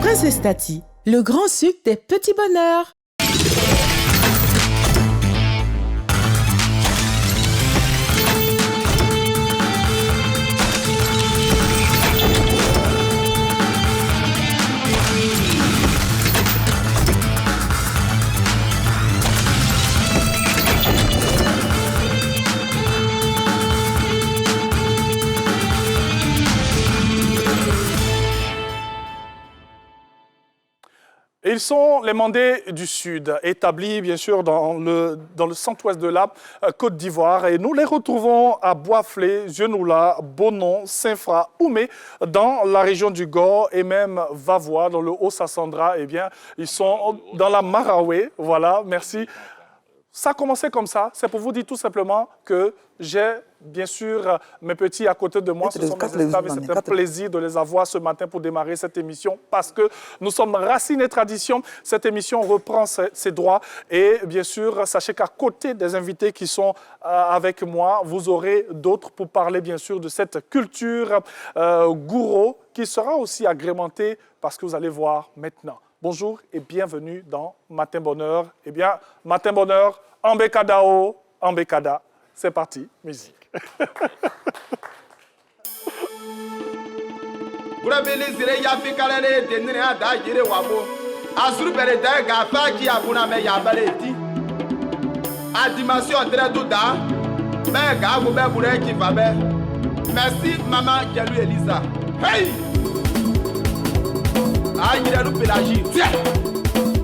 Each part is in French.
Princesse Tati, le grand sucre des petits bonheurs. Ils sont les Mandés du Sud, établis bien sûr dans le centre-ouest de la Côte d'Ivoire. Et nous les retrouvons à Boisflé, Genoula, Bonon, Saint-Fra, Oumé, dans la région du Gore et même Vavois, dans le Haut-Sassandra. Eh bien, ils sont dans la Maraoué. Voilà, merci. Ça a commencé comme ça. C'est pour vous dire tout simplement que j'ai, bien sûr, mes petits à côté de moi. Ce sont mes esclaves et c'est un plaisir de les avoir ce matin pour démarrer cette émission parce que nous sommes Racines et Traditions. Cette émission reprend ses droits. Et bien sûr, sachez qu'à côté des invités qui sont avec moi, vous aurez d'autres pour parler, bien sûr, de cette culture gouro qui sera aussi agrémentée parce que vous allez voir maintenant. Bonjour et bienvenue dans Matin Bonheur. Eh bien, Matin Bonheur, Ambekadao, Ambekada. C'est parti, musique. Merci, maman Kelly Elisa. Hey! Aïe, Pélagie. Tiens!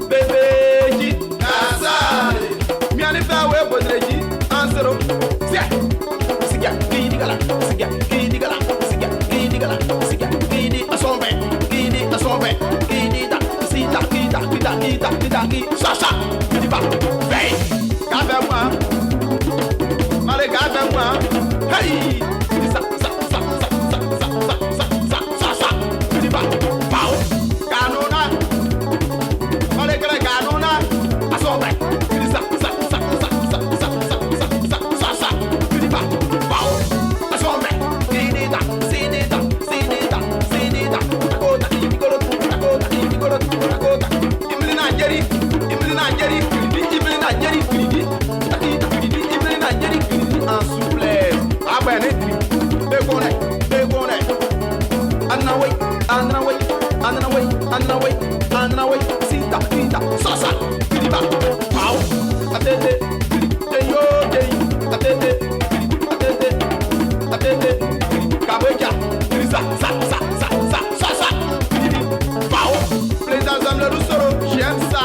Bébé, Kassale. Miani Fawe, Bodreji, Ansero. Tiens! Siga, Kidigala, Siga, Kidigala, Siga, Kidigala, Siga, Kidi, Asombe, Kidi, Asombe, Kidida, Sita, Kita, Kita, Kita, Kita, Kita, Sasa, Kidiba, Hey! Gabemwa, Male Gabemwa, Hey! Sa, sa, sa, sa, sa, sa, sa, sa, sa, sa, Kidiba, Pau! Kanona, ole kele kanona, asombe, kiri sa, sa, sa, sa, sa, sa, sa, sa, sa, sa, kiri ba, bao, asombe, kiri da, sini da, sini da, sini da, takota, imigoro, takota, imigoro, takota, imli Nigeria, imli Nigeria, kiri, takita, kiri, imli Nigeria, kiri, en souplesse, abene, bekone, bekone, anaway, anaway. Anaway, Sita, Kita, Sasa, Kiriba, Pau, Atete, Deyo, Atete, Kaweja, Krisa, Sasa, Kiri, Pau, Plaisant le Rousseau, j'aime ça.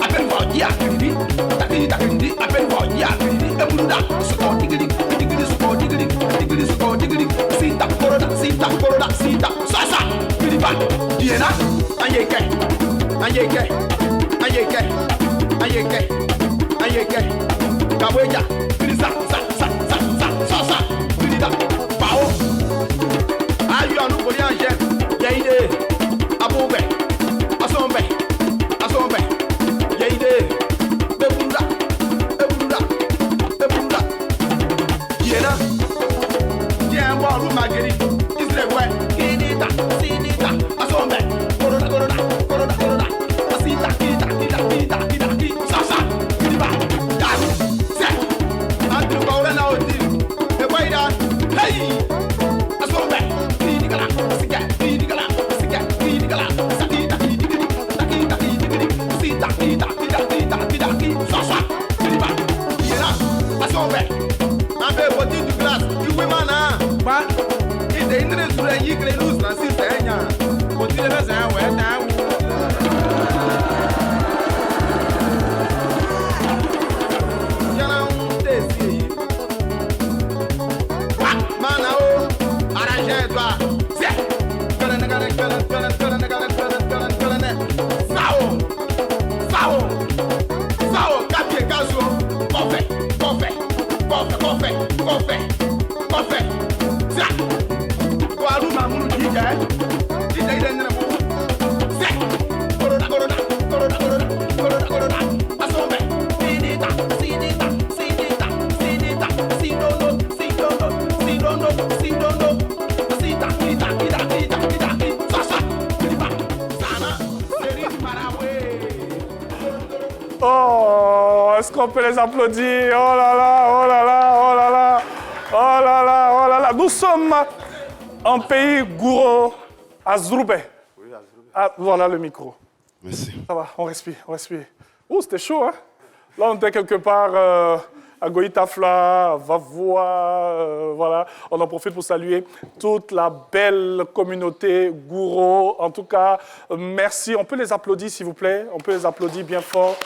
Appelle-moi Dia, Kiri, Takita, Kiri, appelle-moi Dia, Kiri, Emuda, Soko, Digiri, Sita, Koroda, Sita, Sasa, Kiriba, Diena. Ayeke, Kaweja, Krisa, Sasa, Krida, Pao, Ayu anu Kolianje, Yaide, Aboube, Asombe, Yaide, Ebunda, Diena, Diembo, Rumageri, Israel, Kinita, Sinita, Asombe, Corona, Asita, Kita, Sasa, Kidiba, Yas, Se, Andrew Paulana Odi, Ewaida, Hey, Asombe, Kidigala, Siga, Sakita, Sita, Kita, Sasa, Kidiba, Yena, Asombe, Ambe Boti du glace, Iwemana, Ba, Ide Indre Sure Yikre Luz, Nancy Senya, Continue le Zan, Weta, Sana Est-ce qu'on peut les applaudir? Oh là là, oh là là, oh là là, oh là là, oh là là. Nous sommes en pays Gouro, à Zouroubé. Oui, à Zouroubé. Ah, voilà le micro. Merci. Ça va, on respire, on respire. Ouh, c'était chaud, hein? Là, on était quelque part à Goïtafla, à Vavois, voilà. On en profite pour saluer toute la belle communauté Gouro. En tout cas, merci. On peut les applaudir, s'il vous plaît. On peut les applaudir bien fort.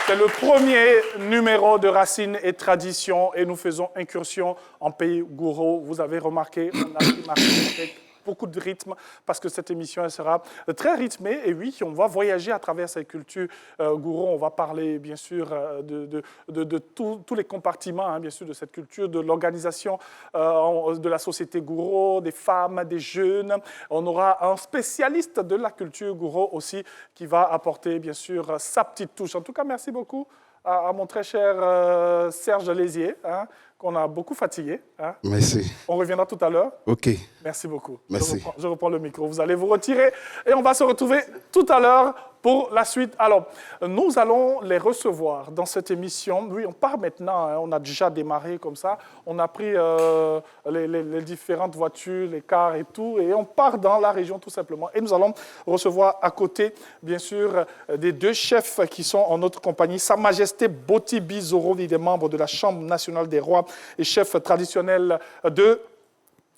C'est le premier numéro de Racines et Traditions et nous faisons incursion en pays Gouro. Vous avez remarqué, on a démarré avec beaucoup de rythme parce que cette émission elle sera très rythmée. Et oui, on va voyager à travers cette culture Gouro. On va parler bien sûr de tous les compartiments, hein, bien sûr, de cette culture, de l'organisation de la société Gouro, des femmes, des jeunes. On aura un spécialiste de la culture Gouro aussi qui va apporter bien sûr sa petite touche. En tout cas, merci beaucoup à mon très cher Serge Lézier, hein, qu'on a beaucoup fatigué. Hein. Merci. On reviendra tout à l'heure. OK. Merci beaucoup. Merci. Je reprends le micro. Vous allez vous retirer et on va se retrouver tout à l'heure pour la suite. Alors, nous allons les recevoir dans cette émission. Oui, on part maintenant. Hein. On a déjà démarré comme ça. On a pris les différentes voitures, les cars et tout. Et on part dans la région tout simplement. Et nous allons recevoir à côté, bien sûr, des deux chefs qui sont en notre compagnie. Sa Majesté Boti Bizoro, il est membre de la Chambre nationale des rois et chef traditionnel de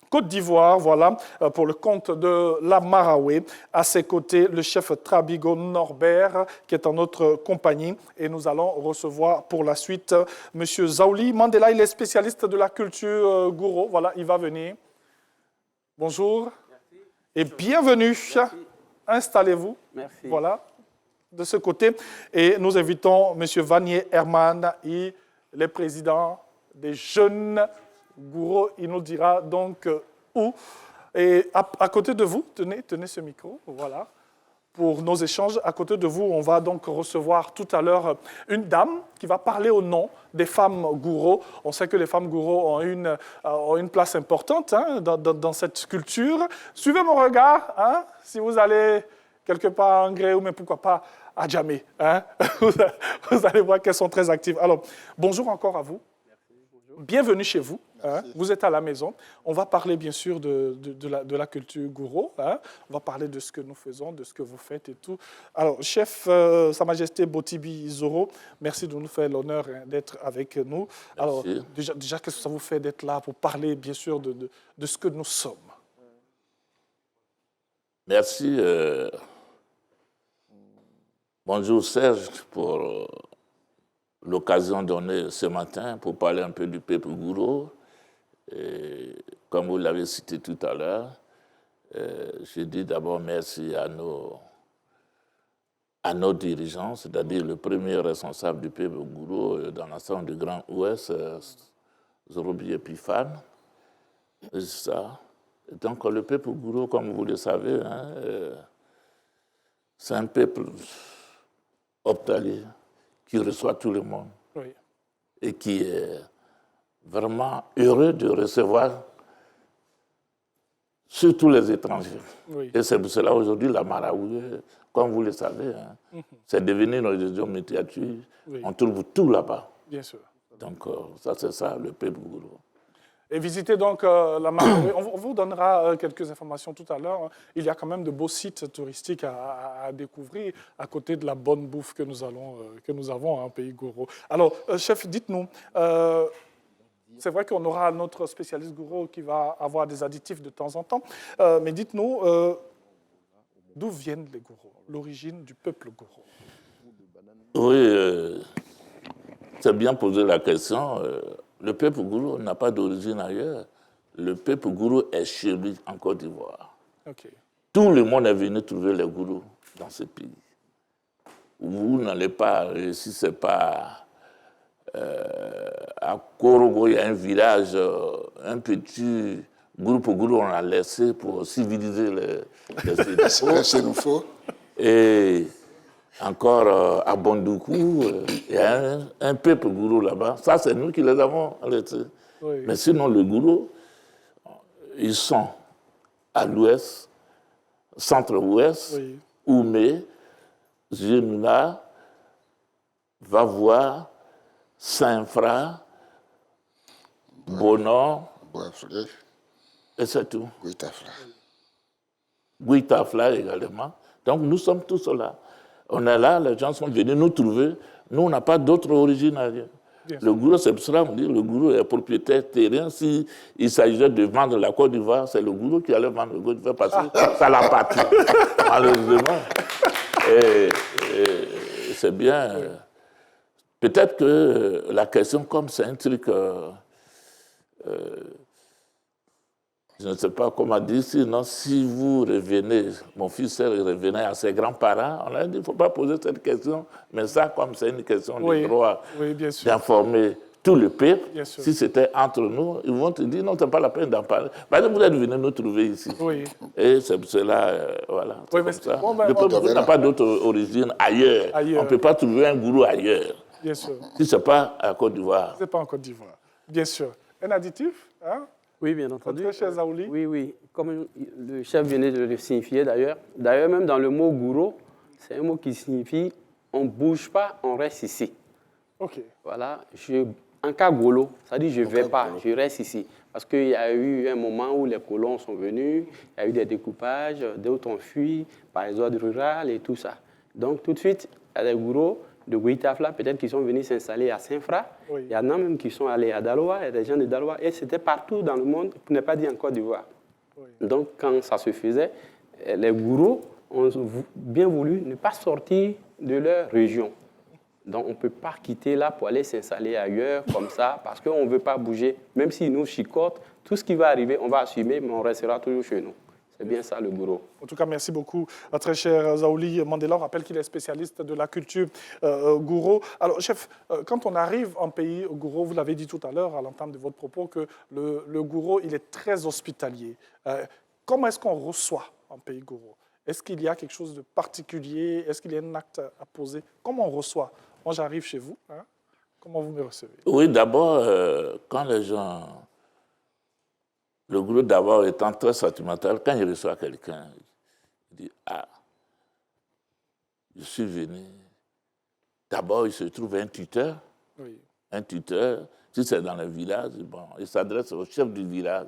Côte d'Ivoire, voilà, pour le compte de la Maraoué. À ses côtés, le chef Trabigo Norbert, qui est en notre compagnie. Et nous allons recevoir pour la suite M. Zaouli Mandela. Il est spécialiste de la culture Gouro. Voilà, il va venir. Bonjour. Merci. Et bienvenue. Merci. Installez-vous. Merci. Voilà, de ce côté. Et nous invitons M. Vanier Herman, il est président des jeunes Gouro, il nous dira donc où. Et à côté de vous, tenez ce micro, voilà, pour nos échanges. À côté de vous, on va donc recevoir tout à l'heure une dame qui va parler au nom des femmes Gouro. On sait que les femmes Gouro ont une place importante, hein, dans cette culture. Suivez mon regard, hein, si vous allez quelque part en Gré, mais pourquoi pas à Djamé. Hein. Vous allez voir qu'elles sont très actives. Alors, bonjour encore à vous. Bienvenue chez vous. Hein. Vous êtes à la maison. On va parler bien sûr de la culture Gouro. Hein. On va parler de ce que nous faisons, de ce que vous faites et tout. Alors, chef Sa Majesté Boti Bizoro, merci de nous faire l'honneur, hein, d'être avec nous. Merci. Alors, déjà qu'est-ce que ça vous fait d'être là pour parler bien sûr de ce que nous sommes? Merci. Bonjour Serge pour l'occasion donnée ce matin pour parler un peu du peuple Gouro. Et comme vous l'avez cité tout à l'heure, je dis d'abord merci à nos dirigeants, c'est-à-dire le premier responsable du peuple Gouro dans l'ensemble du Grand Ouest, Zorobi Epifane. C'est ça. Et donc le peuple Gouro, comme vous le savez, hein, c'est un peuple optalier qui reçoit tout le monde, oui, et qui est vraiment heureux de recevoir surtout les étrangers. Oui. Et c'est pour cela aujourd'hui la Maraoué, comme vous le savez, hein, c'est devenu une région multiculturelle. Oui. On trouve tout là-bas. Bien sûr. Donc ça c'est ça le peuple Gouro. Et visitez donc la Maraoué. On vous donnera quelques informations tout à l'heure. Il y a quand même de beaux sites touristiques à découvrir à côté de la bonne bouffe que nous avons en pays Gouro. Alors, chef, dites-nous, c'est vrai qu'on aura notre spécialiste Gouro qui va avoir des additifs de temps en temps, mais dites-nous, d'où viennent les Gouro, l'origine du peuple Gouro? Oui, c'est bien posé la question. Le peuple Gouro n'a pas d'origine ailleurs. Le peuple Gouro est chez lui en Côte d'Ivoire. Okay. Tout le monde est venu trouver les Gourous dans ce pays. Vous n'allez pas, si ce n'est pas à Korogo, il y a un village, un petit groupe Gourou, on a laissé pour civiliser les Sénoufo. Et encore à Bondoukou, il y a un peuple Gourou là-bas. Ça, c'est nous qui les avons laissés. Oui. Mais sinon, les Gourous, ils sont à l'ouest, centre-ouest, oui, Oumé, Genoula, Vavois, Saint-Fra, Bonon, Boisflé, et c'est tout. Guitafla. Guitafla également. Donc nous sommes tous là. On est là, les gens sont venus nous trouver. Nous, on n'a pas d'autre origine ailleurs. Le gourou, c'est pour cela qu'on dit le gourou est propriétaire terrien. S'il s'agissait de vendre la Côte d'Ivoire, c'est le gourou qui allait vendre la Côte d'Ivoire parce que ça l'appartient, malheureusement. Et c'est bien. Peut-être que la question, comme c'est un truc, je ne sais pas comment dire, sinon si vous revenez, mon fils revenait à ses grands-parents, on a dit il ne faut pas poser cette question, mais ça, comme c'est une question de droit d'informer tout le peuple, si c'était entre nous, ils vont te dire non, ce n'est pas la peine d'en parler. Parce que vous êtes venus nous trouver ici. Oui. Et c'est pour cela, voilà. Oui, comme ça. bon, ben, le peuple n'a pas d'autre origine ailleurs. On ne peut pas trouver un gourou ailleurs. Bien sûr. Si ce n'est pas à Côte d'Ivoire. Ce n'est pas en Côte d'Ivoire. Bien sûr. Un additif, hein? Oui, bien entendu. Très cher Zaouli. Oui, oui. Comme le chef venait de le signifier d'ailleurs. D'ailleurs, même dans le mot gourou, c'est un mot qui signifie on ne bouge pas, on reste ici. OK. Voilà. En cas golo, ça dit je ne vais pas, je reste ici. Parce qu'il y a eu un moment où les colons sont venus, il y a eu des découpages, d'autres ont fui par les ordres ruraux et tout ça. Donc tout de suite, il y a des gourous de Guitafla, peut-être qu'ils sont venus s'installer à Saint-Fra. Oui. Il y en a même qui sont allés à Daloa, il y a des gens de Daloa, et c'était partout dans le monde, pour ne pas dire en Côte d'Ivoire. Oui. Donc, quand ça se faisait, les gourous ont bien voulu ne pas sortir de leur région. Donc, on ne peut pas quitter là pour aller s'installer ailleurs, comme ça, parce qu'on ne veut pas bouger. Même s'ils nous chicotent, tout ce qui va arriver, on va assumer, mais on restera toujours chez nous. C'est bien ça, le gourou. En tout cas, merci beaucoup, très cher Zaouli Mandela. On rappelle qu'il est spécialiste de la culture gourou. Alors, chef, quand on arrive en pays gourou, vous l'avez dit tout à l'heure, à l'entame de votre propos, que le gourou, il est très hospitalier. Comment est-ce qu'on reçoit en pays gourou? Est-ce qu'il y a quelque chose de particulier? Est-ce qu'il y a un acte à poser? Comment on reçoit? Moi, j'arrive chez vous. Hein? Comment vous me recevez? Oui, d'abord, quand les gens... Le gourou, d'abord, étant très sentimental, quand il reçoit quelqu'un, il dit « Ah, je suis venu. » D'abord, il se trouve un tuteur. Oui. Un tuteur, si c'est dans le village, bon, il s'adresse au chef du village.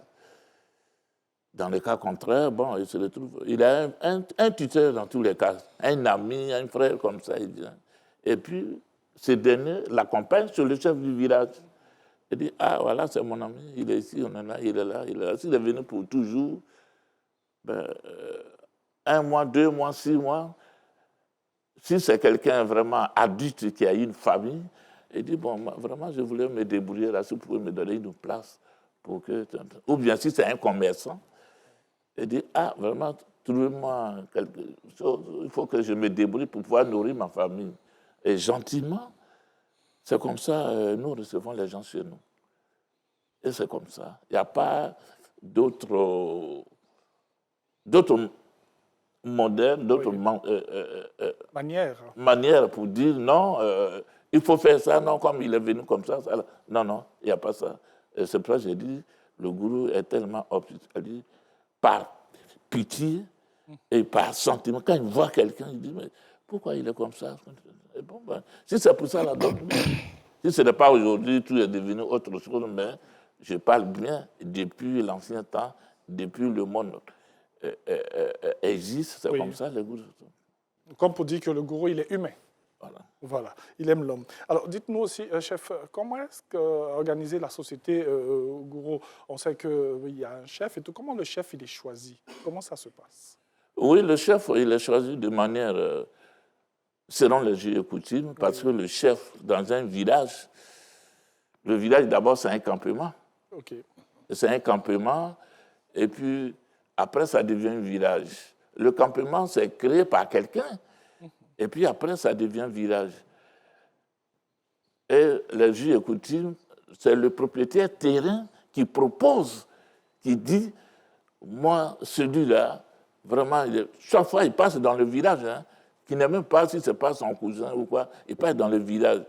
Dans le cas contraire, bon, il se retrouve... Il a un tuteur dans tous les cas, un ami, un frère comme ça. Il dit, et puis, ce dernier l'accompagne sur le chef du village. Il dit, ah, voilà, c'est mon ami, il est ici, on est là, il est là, il est là. S'il est venu pour toujours, ben, 1 mois, 2 mois, 6 mois, si c'est quelqu'un vraiment adulte qui a une famille, il dit, bon, vraiment, je voulais me débrouiller là, si vous pouvez me donner une place pour que... Ou bien si c'est un commerçant, il dit, ah, vraiment, trouvez-moi quelque chose, il faut que je me débrouille pour pouvoir nourrir ma famille. Et gentiment, c'est comme ça, nous recevons les gens chez nous. Et c'est comme ça. Il n'y a pas d'autres modèles, d'autres manières pour dire non, il faut faire ça, non, comme il est venu comme ça. Non, non, il n'y a pas ça. Et c'est pour ça que j'ai dit, le gourou est tellement hospitalier par pitié et par sentiment. Quand il voit quelqu'un, il dit, mais pourquoi il est comme ça? Et bon, ben, si c'est pour ça, là, donc, si ce n'est pas aujourd'hui, tout est devenu autre chose, mais je parle bien depuis l'ancien temps, depuis le monde existe, c'est comme ça, les gourous. Comme pour dire que le gourou, il est humain. Voilà, il aime l'homme. Alors, dites-nous aussi, chef, comment est-ce qu'organiser la société gourou? On sait qu'il y a un chef et tout. Comment le chef, il est choisi? Comment ça se passe? Oui, le chef, il est choisi de manière... selon les jeux et coutumes, parce que le chef, dans un village, le village, d'abord, c'est un campement. Okay. C'est un campement, et puis, après, ça devient un village. Le campement, c'est créé par quelqu'un, et puis après, ça devient village. Et les jeux et coutumes, c'est le propriétaire terrain qui propose, qui dit, moi, celui-là, vraiment, chaque fois, il passe dans le village, hein, qui n'est même pas si ce n'est pas son cousin ou quoi, il passe dans le village.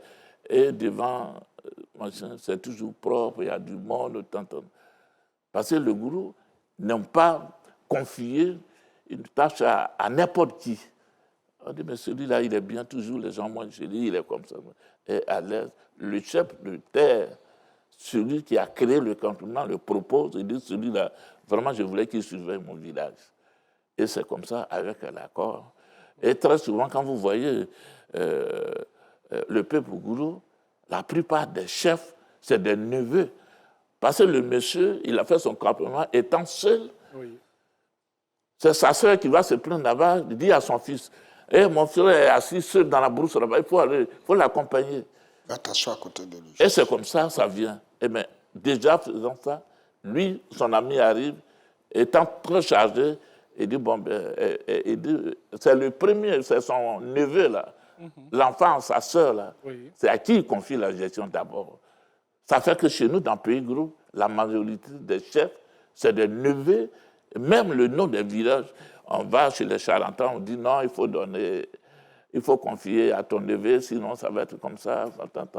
Et devant, c'est toujours propre, il y a du monde, tant. Parce que le gourou n'aime pas confier une tâche à n'importe qui. On dit, mais celui-là, il est bien toujours, les gens mangent chez lui, il est comme ça. Et à l'aise, le chef de terre, celui qui a créé le campement, le propose, il dit, celui-là, vraiment, je voulais qu'il surveille mon village. Et c'est comme ça, avec l'accord. Et très souvent, quand vous voyez le peuple gourou, la plupart des chefs, c'est des neveux. Parce que le monsieur, il a fait son campement étant seul. Oui. C'est sa soeur qui va se plaindre là-bas, il dit à son fils, mon frère est assis seul dans la brousse là-bas, il faut l'accompagner. Va t'asseoir à côté de lui. Et c'est comme ça, ça vient. Et bien, déjà faisant ça, lui, son ami arrive, étant très chargé, il dit, bon, c'est le premier, c'est son neveu là, l'enfant, sa soeur là, c'est à qui il confie la gestion d'abord. Ça fait que chez nous, dans le pays groupe, la majorité des chefs, c'est des neveux, même le nom des villages. On va chez les charlatans, on dit non, il faut confier à ton neveu, sinon ça va être comme ça,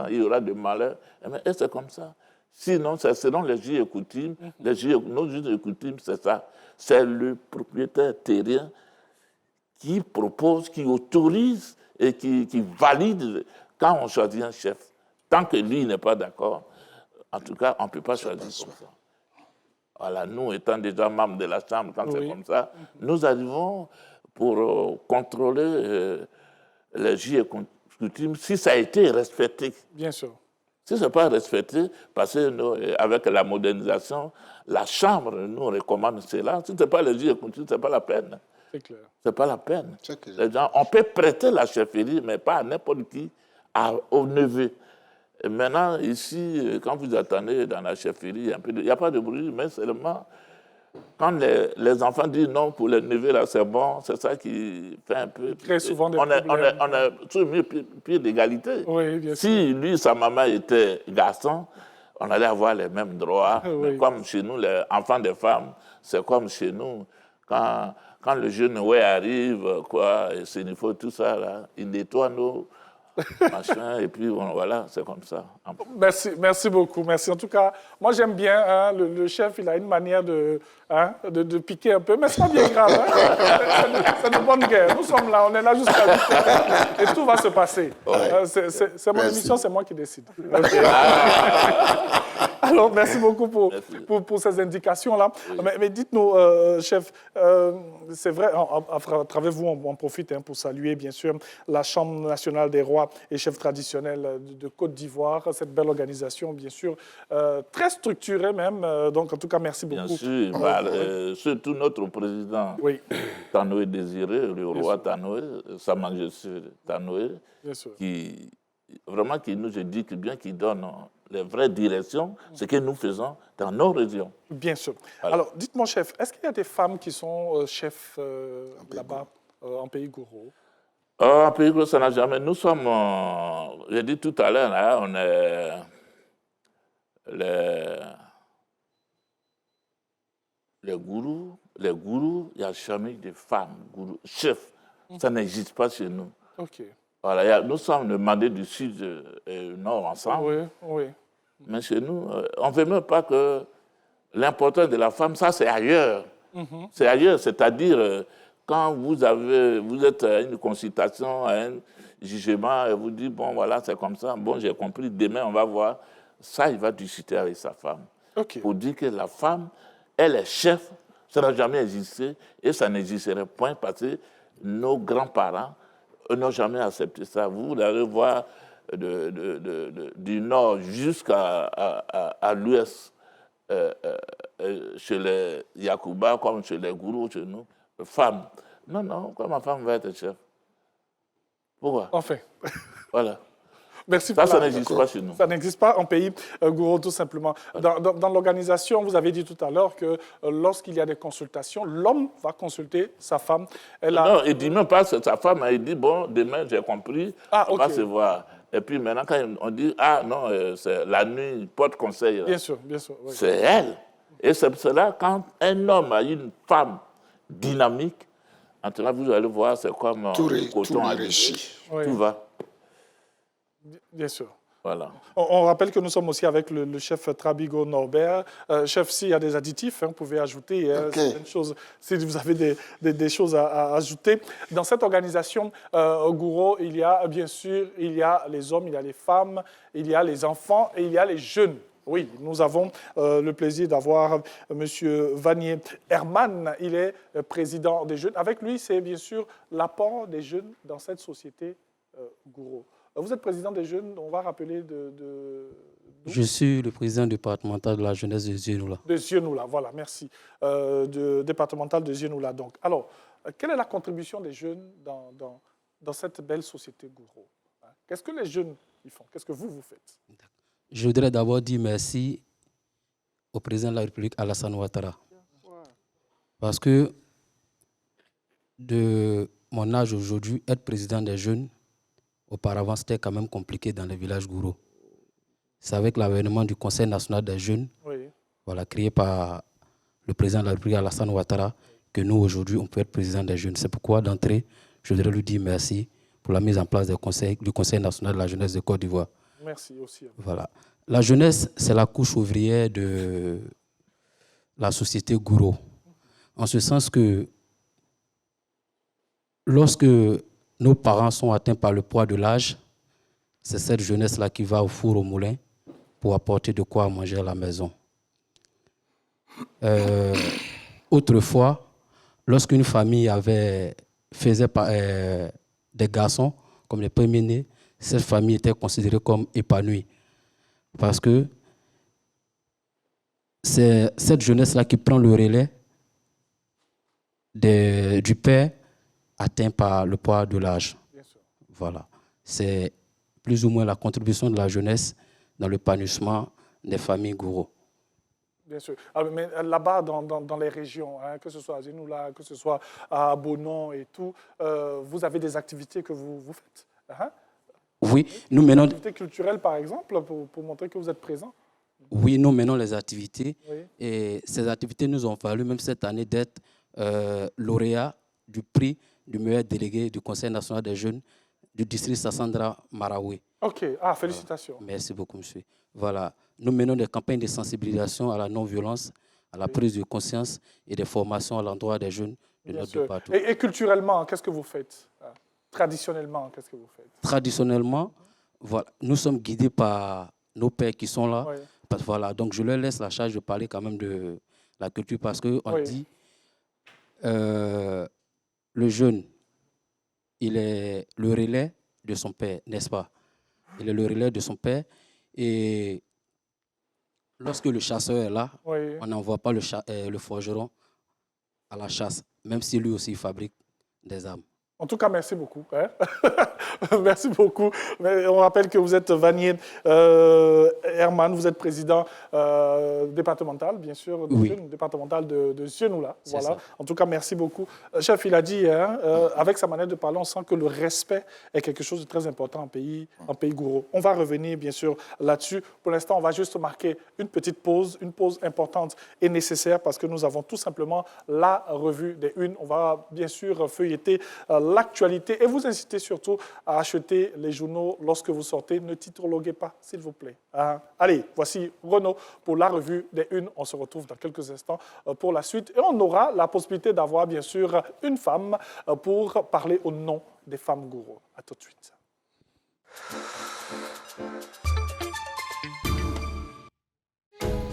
il y aura des malheurs. Et c'est comme ça. Sinon, c'est selon les juges et coutumes, nos juges et coutumes, c'est ça. C'est le propriétaire terrien qui propose, qui autorise et qui valide quand on choisit un chef. Tant que lui n'est pas d'accord, en tout cas, on ne peut pas choisir comme ça. Voilà, nous étant déjà membres de la Chambre, quand c'est comme ça, nous arrivons pour contrôler les juges et coutumes si ça a été respecté. Bien sûr. Si ce n'est pas respecté, parce que nous, avec la modernisation, la Chambre nous recommande cela. Si ce n'est pas les juges et coutumes, ce n'est pas la peine. C'est clair. Ce n'est pas la peine. clair. Les gens, on peut prêter la chefferie, mais pas à n'importe qui, au neveu. Et maintenant, ici, quand vous attendez dans la chefferie, il n'y a pas de bruit, mais seulement quand les enfants disent non pour les neveux, là, c'est bon, c'est ça qui fait un peu. Très souvent des problèmes. On est sur le pied d'égalité. Oui, bien sûr. Si lui, sa maman était garçon, on allait avoir les mêmes droits. Oui. Comme chez nous, les enfants des femmes, c'est comme chez nous. Quand le jeune arrive, quoi, et il faut tout ça, là, il nettoie nos machin, et puis voilà, c'est comme ça. Merci beaucoup. Merci. En tout cas, moi j'aime bien, hein, le chef, il a une manière de piquer un peu, mais c'est pas bien grave. Hein. C'est de bonne guerre. Nous sommes là, on est là jusqu'à 8h, et tout va se passer. Ouais. C'est mon émission, c'est moi qui décide. Okay. Alors, merci beaucoup pour ces indications-là. Oui. Mais dites-nous, chef, c'est vrai, à travers vous, on profite pour saluer, bien sûr, la Chambre nationale des rois et chefs traditionnels de Côte d'Ivoire, cette belle organisation, bien sûr, très structurée même. Donc, en tout cas, merci beaucoup. Bien sûr, surtout notre président, Tanoé Désiré, le roi Tanoé, Sa Majesté Tanoé, qui nous indique bien, qui donne les vraies directions, ce que nous faisons dans nos régions. Bien sûr. Voilà. Alors, dites-moi, chef, est-ce qu'il y a des femmes qui sont chefs là-bas, en pays gourou? En pays gourou, ça n'a jamais. Nous sommes, j'ai dit tout à l'heure, hein, on est les gourous, il n'y a jamais de femmes gourous, chefs. Ça n'existe pas chez nous. OK. Voilà, nous sommes demandés du sud et du nord ensemble. Oui. Mais chez nous, on ne veut même pas que l'importance de la femme, ça c'est ailleurs. C'est ailleurs, c'est-à-dire quand vous êtes à une consultation, à un jugement, et vous dites, bon voilà, c'est comme ça, bon j'ai compris, demain on va voir, ça il va discuter avec sa femme. Okay. Pour dire que la femme, elle est chef, ça n'a jamais existé, et ça n'existerait point parce que nos grands-parents n'ont jamais accepté ça. Vous allez voir du nord jusqu'à l'ouest, chez les Yacouba, comme chez les gourous, chez nous, femmes. Non, quoi, ma femme va être chef. Pourquoi? Enfin. Voilà. Merci ça n'existe pas chez nous. Ça n'existe pas en pays gourou, tout simplement. Dans l'organisation, vous avez dit tout à l'heure que lorsqu'il y a des consultations, l'homme va consulter sa femme. Non, il ne dit même pas que c'est sa femme, il dit, bon, demain, j'ai compris, on va se voir. Et puis maintenant, quand on dit, ah non, c'est la nuit, porte conseil. Bien sûr. Oui. C'est elle. Et c'est pour cela, quand un homme a une femme dynamique, en tout cas, vous allez voir, c'est comme le coton à réussi. Tout va. Bien sûr. Voilà. On rappelle que nous sommes aussi avec le chef Trabigo Norbert. Chef, s'il y a des additifs, vous pouvez ajouter certaines choses, si vous avez des choses à ajouter. Dans cette organisation, Gouro, il y a bien sûr les hommes, il y a les femmes, il y a les enfants et il y a les jeunes. Oui, nous avons le plaisir d'avoir M. Vanier Herman. Il est président des jeunes. Avec lui, c'est bien sûr l'apport des jeunes dans cette société Gouro. Vous êtes président des jeunes, on va rappeler Je suis le président départemental de la jeunesse de Zienoula. De Zienoula, voilà, merci. Départemental de Zienoula, donc. Alors, quelle est la contribution des jeunes dans cette belle société Gouro? Qu'est-ce que les jeunes y font? Qu'est-ce que vous faites? Je voudrais d'abord dire merci au président de la République, Alassane Ouattara. Parce que de mon âge aujourd'hui, être président des jeunes, auparavant, c'était quand même compliqué dans les villages Gouro. C'est avec l'avènement du Conseil national des jeunes, voilà, créé par le président de la République, Alassane Ouattara, que nous, aujourd'hui, on peut être président des jeunes. C'est pourquoi, d'entrée, je voudrais lui dire merci pour la mise en place du Conseil national de la jeunesse de Côte d'Ivoire. Merci aussi. Voilà. La jeunesse, c'est la couche ouvrière de la société Gouro. En ce sens que lorsque nos parents sont atteints par le poids de l'âge, c'est cette jeunesse-là qui va au four au moulin pour apporter de quoi manger à la maison. Autrefois, lorsqu'une famille faisait des garçons comme les premiers-nés, cette famille était considérée comme épanouie. Parce que c'est cette jeunesse-là qui prend le relais du père atteint par le poids de l'âge. Voilà. C'est plus ou moins la contribution de la jeunesse dans l'épanouissement des familles Gouro. Bien sûr. Alors, mais là-bas, dans les régions, que ce soit à Zienoula, que ce soit à Bonon et tout, vous avez des activités que vous faites? Oui, nous menons... Des activités culturelles, par exemple, pour montrer que vous êtes présent? Oui, nous menons les activités. Oui. Et ces activités nous ont valu, même cette année, d'être lauréat du prix du meilleur délégué du Conseil national des jeunes du district Sassandra Marawi. OK. Félicitations. Voilà. Merci beaucoup, monsieur. Voilà. Nous menons des campagnes de sensibilisation à la non-violence, à la prise de conscience et des formations à l'endroit des jeunes de notre département. Et culturellement, qu'est-ce que vous faites? Traditionnellement, qu'est-ce que vous faites? Traditionnellement, voilà, nous sommes guidés par nos pères qui sont là. Oui. Voilà, donc je leur laisse la charge de parler quand même de la culture parce qu'on dit le jeune, il est le relais de son père, n'est-ce pas? Il est le relais de son père et lorsque le chasseur est là, on n'envoie pas le forgeron à la chasse, même si lui aussi fabrique des armes. En tout cas, merci beaucoup. Merci beaucoup. Mais on rappelle que vous êtes Vanier Herman, vous êtes président départemental, bien sûr, départemental de Zienoula. Voilà. En tout cas, merci beaucoup. Chef, il a dit, avec sa manière de parler, on sent que le respect est quelque chose de très important en pays Gouro. On va revenir, bien sûr, là-dessus. Pour l'instant, on va juste marquer une petite pause, une pause importante et nécessaire parce que nous avons tout simplement la revue des unes. On va, bien sûr, feuilleter l'actualité et vous inciter surtout à acheter les journaux lorsque vous sortez. Ne titrologuez pas, s'il vous plaît. Allez, voici Renaud pour la revue des unes. On se retrouve dans quelques instants pour la suite. Et on aura la possibilité d'avoir, bien sûr, une femme pour parler au nom des femmes Gouro. À tout de suite.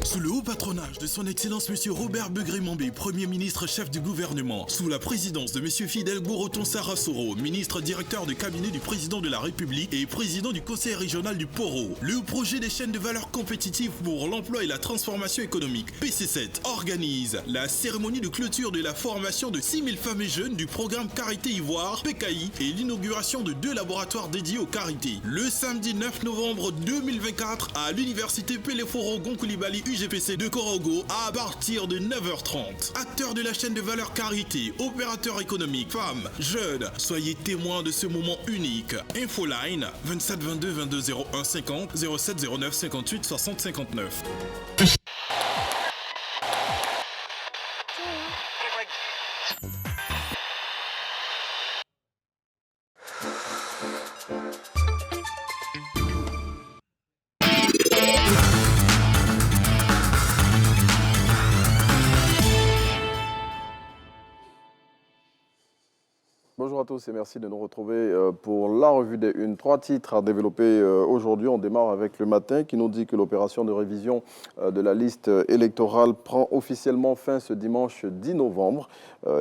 Sous le haut patronage de son Excellence M. Robert Begré-Mambé, Premier ministre chef du gouvernement, sous la présidence de M. Fidel Gouro Sarasoro, ministre directeur du cabinet du président de la République et président du conseil régional du Poro, le projet des chaînes de valeur compétitives pour l'emploi et la transformation économique, PC7, organise la cérémonie de clôture de la formation de 6000 femmes et jeunes du programme Carité Ivoire, PKI, et l'inauguration de 2 laboratoires dédiés aux carités. Le samedi 9 novembre 2024 à l'université Peleforo Koulibaly UGPC de Korogo à partir de 9h30. Acteurs de la chaîne de valeur Carité, opérateurs économiques, femmes, jeunes, soyez témoins de ce moment unique. Infoline 27 22 22 01 50 07 09 58 60 59. Bonjour à tous et merci de nous retrouver pour la revue des Unes. 3 titres à développer aujourd'hui. On démarre avec Le Matin qui nous dit que l'opération de révision de la liste électorale prend officiellement fin ce dimanche 10 novembre.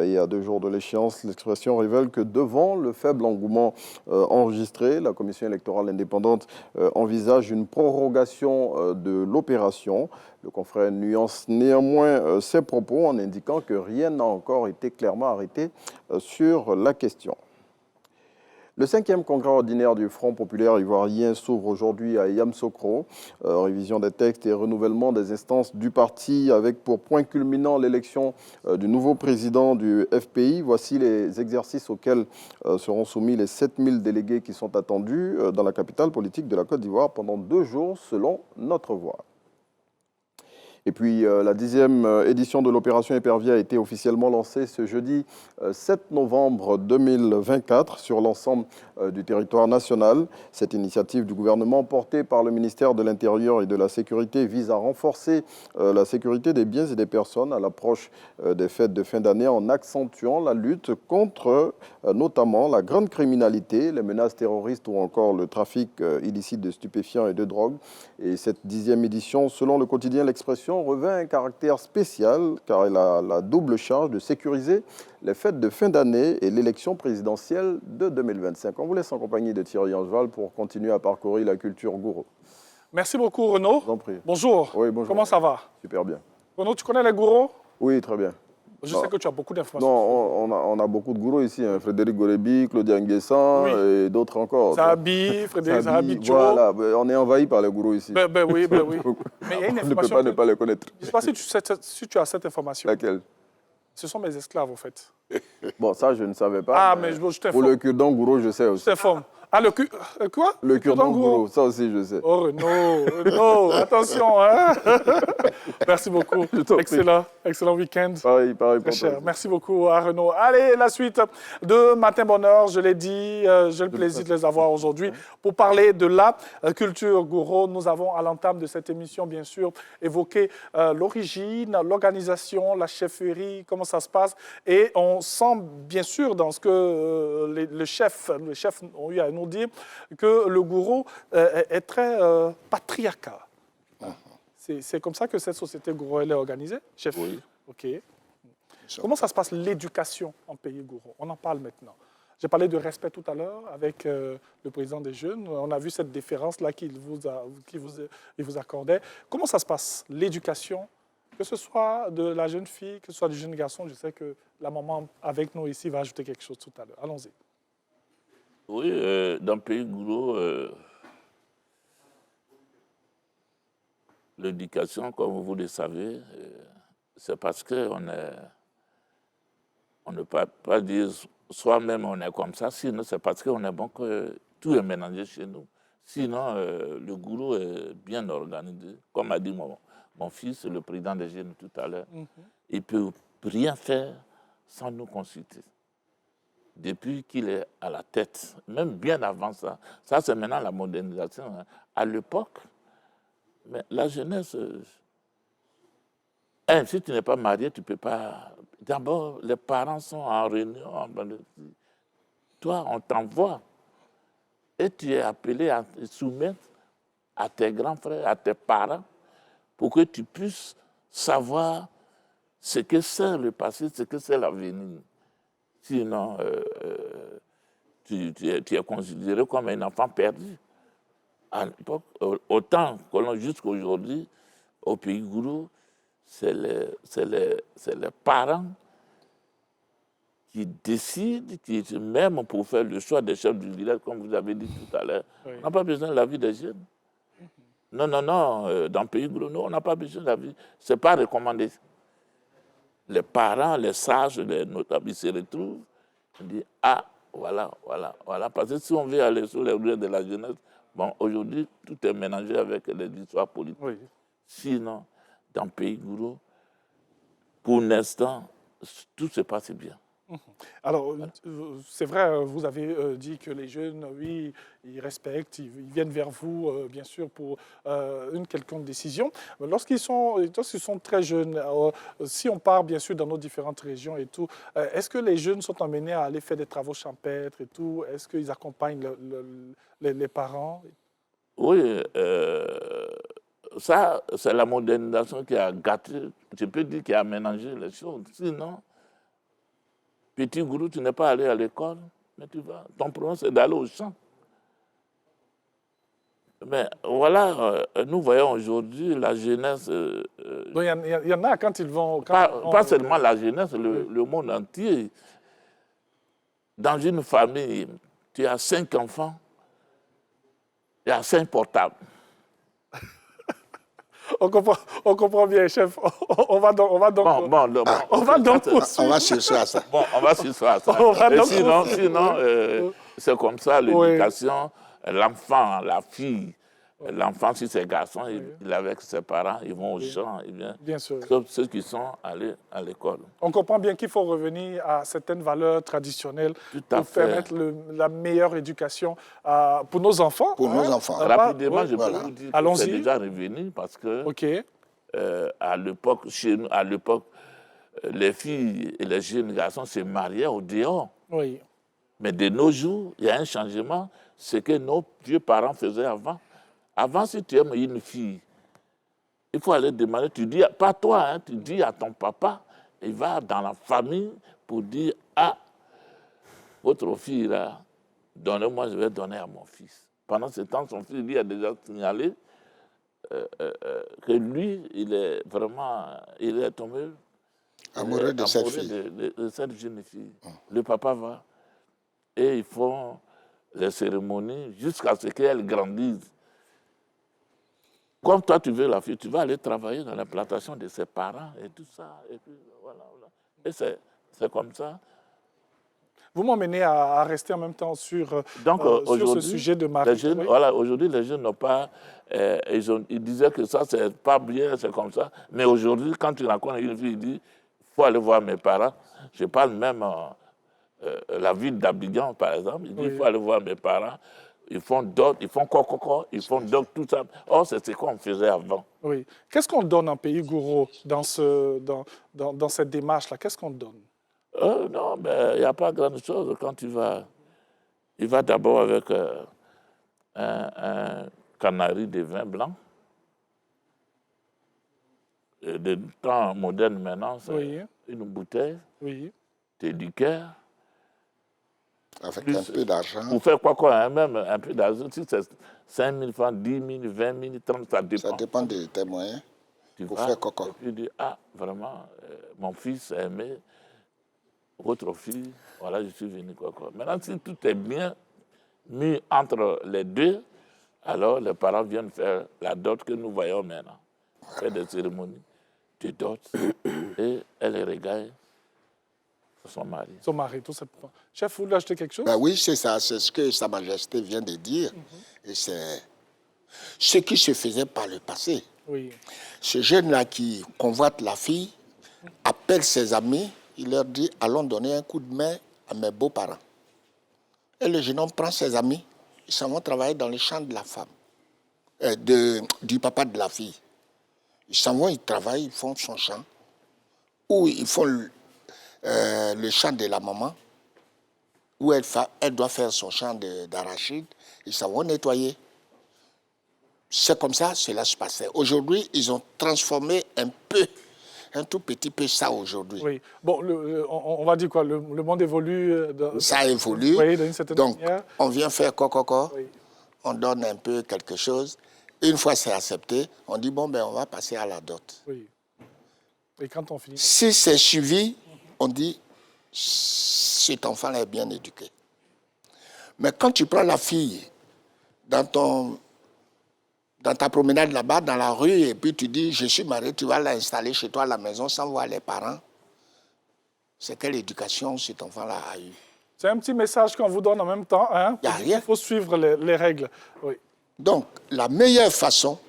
Et à 2 jours de l'échéance, l'expression révèle que devant le faible engouement enregistré, la Commission électorale indépendante envisage une prorogation de l'opération. Le confrère nuance néanmoins ses propos en indiquant que rien n'a encore été clairement arrêté sur la question. Le 5e congrès ordinaire du Front populaire ivoirien s'ouvre aujourd'hui à Yamoussoukro. Révision des textes et renouvellement des instances du parti avec pour point culminant l'élection du nouveau président du FPI. Voici les exercices auxquels seront soumis les 7000 délégués qui sont attendus dans la capitale politique de la Côte d'Ivoire pendant 2 jours selon Notre Voix. Et puis, la 10e édition de l'opération Épervier a été officiellement lancée ce jeudi 7 novembre 2024 sur l'ensemble du territoire national. Cette initiative du gouvernement portée par le ministère de l'Intérieur et de la Sécurité vise à renforcer la sécurité des biens et des personnes à l'approche des fêtes de fin d'année en accentuant la lutte contre notamment la grande criminalité, les menaces terroristes ou encore le trafic illicite de stupéfiants et de drogue. Et cette 10e édition, selon le quotidien L'Expression, revêt un caractère spécial car elle a la double charge de sécuriser les fêtes de fin d'année et l'élection présidentielle de 2025. On vous laisse en compagnie de Thierry Angeval pour continuer à parcourir la culture gourou. Merci beaucoup Renaud. Je vous en prie. Bonjour. Oui, bonjour. Comment ça va? Super bien. Renaud, tu connais les gourous? Oui, très bien. Je sais que tu as beaucoup d'informations. Non, on a beaucoup de gourous ici. Hein. Frédéric Gorebi, Claudia Nguessan et d'autres encore. Zahabi, Frédéric Zahabi, voilà, on est envahi par les gourous ici. Ben oui. Mais il y a une on ne peut information. pas ne pas les connaître. Je ne sais pas si tu as cette information. Laquelle? Ce sont mes esclaves, en fait. Bon, ça, je ne savais pas. Ah, mais je t'informe. Pour le cure-dent gourou, je sais aussi. Je t'informe. Ah, quoi? Le cure-dent gourou, ça aussi, je sais. Oh, Renaud, attention, hein. Merci beaucoup. Excellent week-end. Pareil pour Très cher. toi. Merci beaucoup à Renaud. Allez, la suite de Matin Bonheur, je l'ai dit, j'ai le plaisir de les avoir aujourd'hui pour parler de la culture gourou. Nous avons, à l'entame de cette émission, bien sûr, évoqué l'origine, l'organisation, la chefferie, comment ça se passe. Et on sent, bien sûr, dans ce que les chefs ont eu à nous dire, que le gourou est très patriarcal. C'est comme ça que cette société gourou elle est organisée, chef? Oui. OK. Comment ça se passe l'éducation en pays gourou? On en parle maintenant. J'ai parlé de respect tout à l'heure avec le président des jeunes. On a vu cette déférence-là qu'il vous accordait. Comment ça se passe l'éducation, que ce soit de la jeune fille, que ce soit du jeune garçon? Je sais que la maman avec nous ici va ajouter quelque chose tout à l'heure. Allons-y. Oui, dans le pays gourou, l'éducation, comme vous le savez, c'est parce qu'on ne peut pas dire soi-même on est comme ça, sinon c'est parce qu'on est bon que tout est mélangé chez nous. Sinon, le gourou est bien organisé. Comme a dit mon fils, le président des jeunes tout à l'heure, il ne peut rien faire sans nous consulter. Depuis qu'il est à la tête, même bien avant ça. Ça, c'est maintenant la modernisation. Hein. À l'époque, mais la jeunesse, si tu n'es pas marié, tu ne peux pas... D'abord, les parents sont en réunion. Toi, on t'envoie. Et tu es appelé à te soumettre à tes grands frères, à tes parents, pour que tu puisses savoir ce que c'est le passé, ce que c'est l'avenir. Sinon, tu es considéré comme un enfant perdu. À l'époque, autant jusqu'à aujourd'hui, au pays gourou, c'est les parents qui décident, même pour faire le choix des chefs du village, comme vous avez dit tout à l'heure, on n'a pas besoin de l'avis des jeunes. Non, dans le pays gourou, on n'a pas besoin de l'avis. Ce n'est pas recommandé. Les parents, les sages, les notables, ils se retrouvent, on dit, voilà. Parce que si on veut aller sur les rues de la jeunesse, bon, aujourd'hui, tout est mélangé avec les histoires politiques. Oui. Sinon, dans le pays gourou, pour l'instant, tout se passe bien. Alors, c'est vrai, vous avez dit que les jeunes, oui, ils respectent, ils viennent vers vous, bien sûr, pour une quelconque décision. Mais lorsqu'ils sont très jeunes, si on part, bien sûr, dans nos différentes régions et tout, est-ce que les jeunes sont emmenés à aller faire des travaux champêtres et tout? Est-ce qu'ils accompagnent les parents? Oui, ça, c'est la modernisation qui a gâté, je peux dire, qui a ménagé les choses. Sinon, petit gourou, tu n'es pas allé à l'école, mais tu vas. Ton problème, c'est d'aller au champ. Mais voilà, nous voyons aujourd'hui la jeunesse. Donc, il y en a quand ils vont. Pas seulement la jeunesse, le monde entier. Dans une famille, tu as 5 enfants, il y a 5 portables. On comprend bien, chef. On va donc on va suivre à ça. Bon, on va suivre à ça. Sinon, c'est comme ça, l'éducation, l'enfant, la fille. L'enfant, si c'est garçon, il est avec ses parents, ils vont au champ, bien sûr. Sauf ceux qui sont allés à l'école. On comprend bien qu'il faut revenir à certaines valeurs traditionnelles pour permettre la meilleure éducation pour nos enfants. Pour nos enfants. Rapidement, je peux vous dire que c'est déjà revenu parce que à l'époque, chez nous, les filles et les jeunes garçons se mariaient au dehors. Oui. Mais de nos jours, il y a un changement, ce que nos vieux parents faisaient avant. Avant, si tu aimes une fille, il faut aller demander, tu dis, pas toi, hein, tu dis à ton papa, il va dans la famille pour dire, ah, votre fille là, donnez-moi, je vais donner à mon fils. Pendant ce temps, son fils lui a déjà signalé que lui, il est tombé amoureux de cette fille. De cette jeune fille. Le papa va et ils font les cérémonies jusqu'à ce qu'elle grandisse. Comme toi, tu veux la fille, tu vas aller travailler dans la plantation de ses parents et tout ça. Et puis, voilà. Et c'est comme ça. Vous m'emmenez à rester en même temps sur ce sujet de mariage. Voilà, aujourd'hui, les jeunes n'ont pas... ils disaient que ça, c'est pas bien, c'est comme ça. Mais aujourd'hui, quand tu rencontres une fille, il dit, il faut aller voir mes parents. Je parle même la ville d'Abidjan, par exemple. Il dit, il faut aller voir mes parents. Ils font d'autres, ils font coco, ils font d'autres, tout ça. Or, c'est ce qu'on faisait avant. Oui. Qu'est-ce qu'on donne en pays gourou dans cette démarche-là? Qu'est-ce qu'on donne? Non, mais il n'y a pas grand-chose. Quand tu vas... Il va d'abord avec un canari de vin blanc. Et de temps moderne maintenant, c'est une bouteille. Oui. C'est du cœur. Avec un peu d'argent. Pour faire quoi, même un peu d'argent. Si c'est 5 000 francs, 10 000, 20 000, 30 000, ça dépend. Ça dépend de tes moyens pour faire coco. Et puis tu dis, ah, vraiment, mon fils aimait votre fille, voilà, je suis venu coco. Maintenant, si tout est bien mis entre les deux, alors les parents viennent faire la dot que nous voyons maintenant. Faire des cérémonies de dot et elle regagne son mari. Son mari, tout simplement. Chef, vous voulez acheter quelque chose? Ben oui, c'est ça. C'est ce que Sa Majesté vient de dire. Et c'est ce qui se faisait par le passé. Oui. Ce jeune-là qui convoite la fille appelle ses amis, il leur dit, allons donner un coup de main à mes beaux-parents. Et le jeune homme prend ses amis, ils s'en vont travailler dans les champs de la femme, du papa de la fille. Ils s'en vont, ils travaillent, ils font son champ, ou ils font le champ de la maman, où elle doit faire son champ d'arachide, ils s'en vont nettoyer. C'est comme ça, cela se passait. Aujourd'hui, ils ont transformé un tout petit peu ça aujourd'hui. Oui. Bon, on va dire quoi, le monde évolue. Ça évolue. Oui, d'une certaine manière. Donc, on vient faire coco, oui. On donne un peu quelque chose. Une fois c'est accepté, on dit, bon, ben, on va passer à la dot. Oui. Et quand on finit... Si c'est suivi, on dit, cet enfant est bien éduqué. Mais quand tu prends la fille dans ta promenade là-bas, dans la rue, et puis tu dis, je suis marié, tu vas l'installer chez toi à la maison sans voir les parents, c'est quelle éducation cet enfant-là a eu? C'est un petit message qu'on vous donne en même temps. Hein, il faut suivre les règles. Oui. Donc, la meilleure façon,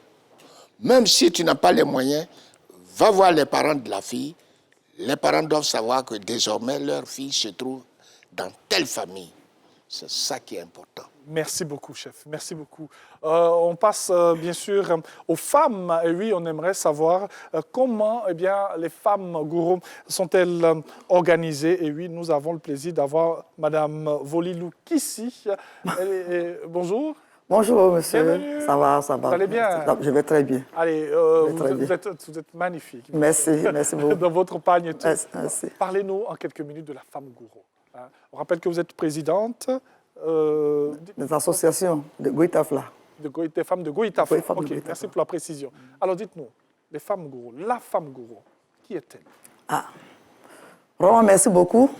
même si tu n'as pas les moyens, va voir les parents de la fille, Les parents doivent savoir que désormais leur fille se trouve dans telle famille. C'est ça qui est important. Merci beaucoup, chef. Merci beaucoup. On passe bien sûr aux femmes. Et oui, on aimerait savoir comment les femmes gourou sont-elles organisées. Et oui, nous avons le plaisir d'avoir Madame Volilou Kissi. Bonjour. Bonjour, monsieur. Bienvenue. Ça va, ça va. Vous allez bien? Je vais très bien. Allez, vous êtes magnifique. Merci, merci beaucoup. Dans votre pagne et tout. Merci. Parlez-nous en quelques minutes de la femme gourou. On rappelle que vous êtes présidente des associations de Goïtafla. Des femmes de Goïtafla. Oui, Ok, merci pour la précision. Alors dites-nous, les femmes gourou, la femme gourou, qui est-elle? Vraiment, merci beaucoup.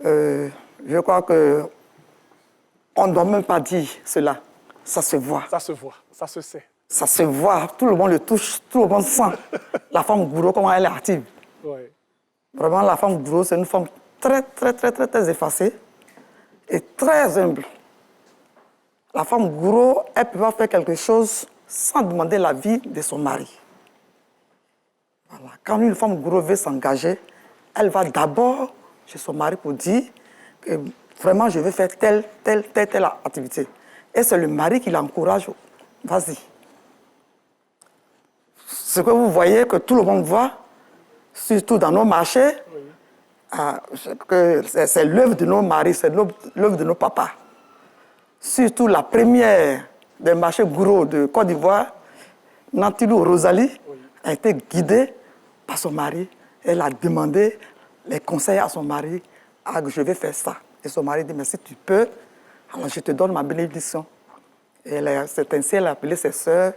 Je crois que on ne doit même pas dire cela. Ça se voit. Ça se voit, ça se sait. Ça se voit, tout le monde le touche, tout le monde sent la femme gourou, comment elle est active. Ouais. Vraiment, la femme gourou, c'est une femme très effacée et très humble. La femme gourou, elle peut pas faire quelque chose sans demander l'avis de son mari. Voilà. Quand une femme gourou veut s'engager, elle va d'abord chez son mari pour dire que vraiment je veux faire telle activité. Et c'est le mari qui l'encourage. Vas-y. Ce que vous voyez, que tout le monde voit, surtout dans nos marchés, c'est l'œuvre de nos maris, c'est l'œuvre de nos papas. Surtout la première des marchés gourous de Côte d'Ivoire, Nantilou Rosalie, a été guidée par son mari. Elle a demandé les conseils à son mari. Je vais faire ça. Et son mari dit, mais si tu peux, alors je te donne ma bénédiction. Et c'est ainsi qu'elle a appelé ses sœurs.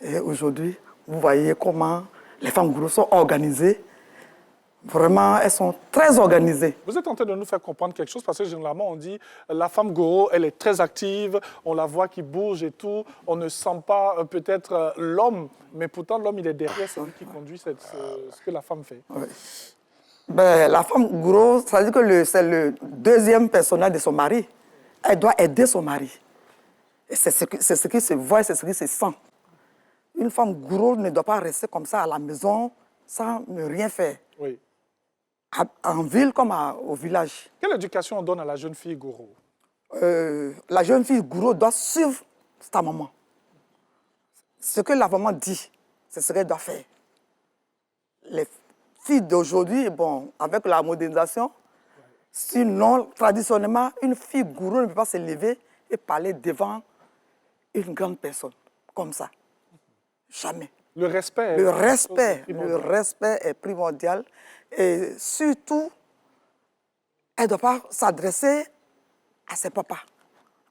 Et aujourd'hui, vous voyez comment les femmes gourous sont organisées. Vraiment, elles sont très organisées. Vous êtes en train de nous faire comprendre quelque chose parce que généralement, on dit la femme gourou, elle est très active, on la voit qui bouge et tout. On ne sent pas peut-être l'homme, mais pourtant l'homme, il est derrière, c'est lui qui conduit ce que la femme fait. Oui. Ben, la femme gourou, ça veut dire que c'est le deuxième personnage de son mari. Elle doit aider son mari. Et c'est ce qui se voit, c'est ce qui se sent. Une femme gourou ne doit pas rester comme ça à la maison sans ne rien faire. Oui. En ville comme au village. Quelle éducation on donne à la jeune fille gourou? La jeune fille gourou doit suivre sa maman. Ce que la maman dit, c'est ce qu'elle doit faire. Les filles d'aujourd'hui, bon, avec la modernisation, sinon, traditionnellement, une fille gourou ne peut pas se lever et parler devant une grande personne, comme ça. Jamais. Le respect. Le respect est primordial. Et surtout, elle ne doit pas s'adresser à ses papas,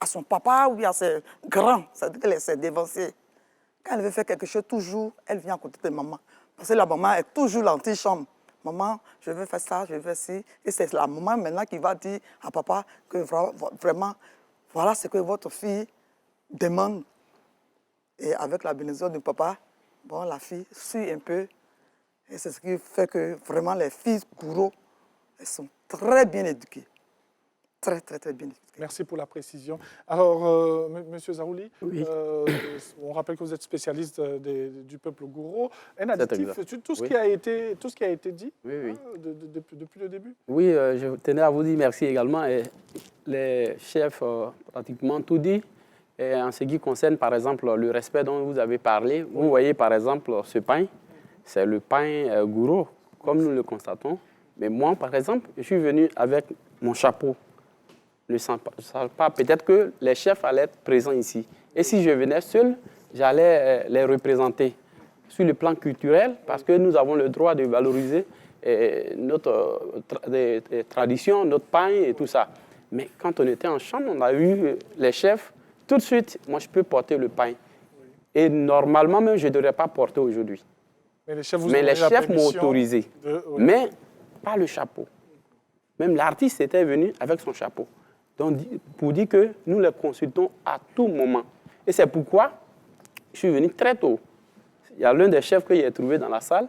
à son papa ou à ses grands, c'est-à-dire qu'elle est dévancée. Quand elle veut faire quelque chose, toujours, elle vient à côté de maman. Parce que la maman est toujours l'antichambre. Maman, je veux faire ça, je veux faire ci. Et c'est la maman maintenant qui va dire à papa que vraiment, voilà ce que votre fille demande. Et avec la bénédiction du papa, bon, la fille suit un peu. Et c'est ce qui fait que vraiment les filles gourous, elles sont très bien éduquées. Très bien éduquées. Merci pour la précision. Alors, Monsieur Zarouli, oui. On rappelle que vous êtes spécialiste du peuple gourou. Un additif, tout ce qui a été dit depuis le début? Oui, je tenais à vous dire merci également. Et les chefs ont pratiquement tout dit. Et en ce qui concerne, par exemple, le respect dont vous avez parlé, vous voyez, par exemple, ce pain, c'est le pain gourou, comme nous le constatons. Mais moi, par exemple, je suis venu avec mon chapeau. Ne sens pas. Peut-être que les chefs allaient être présents ici. Et si je venais seul, j'allais les représenter sur le plan culturel, parce que nous avons le droit de valoriser notre tradition, notre pain et tout ça. Mais quand on était en chambre, on a eu les chefs. Tout de suite, moi, je peux porter le pain. Et normalement, même, je ne devrais pas porter aujourd'hui. Mais les chefs m'ont autorisé. Mais pas le chapeau. Même l'artiste était venu avec son chapeau. Donc, pour dire que nous les consultons à tout moment. Et c'est pourquoi je suis venu très tôt. Il y a l'un des chefs que j'ai trouvé dans la salle,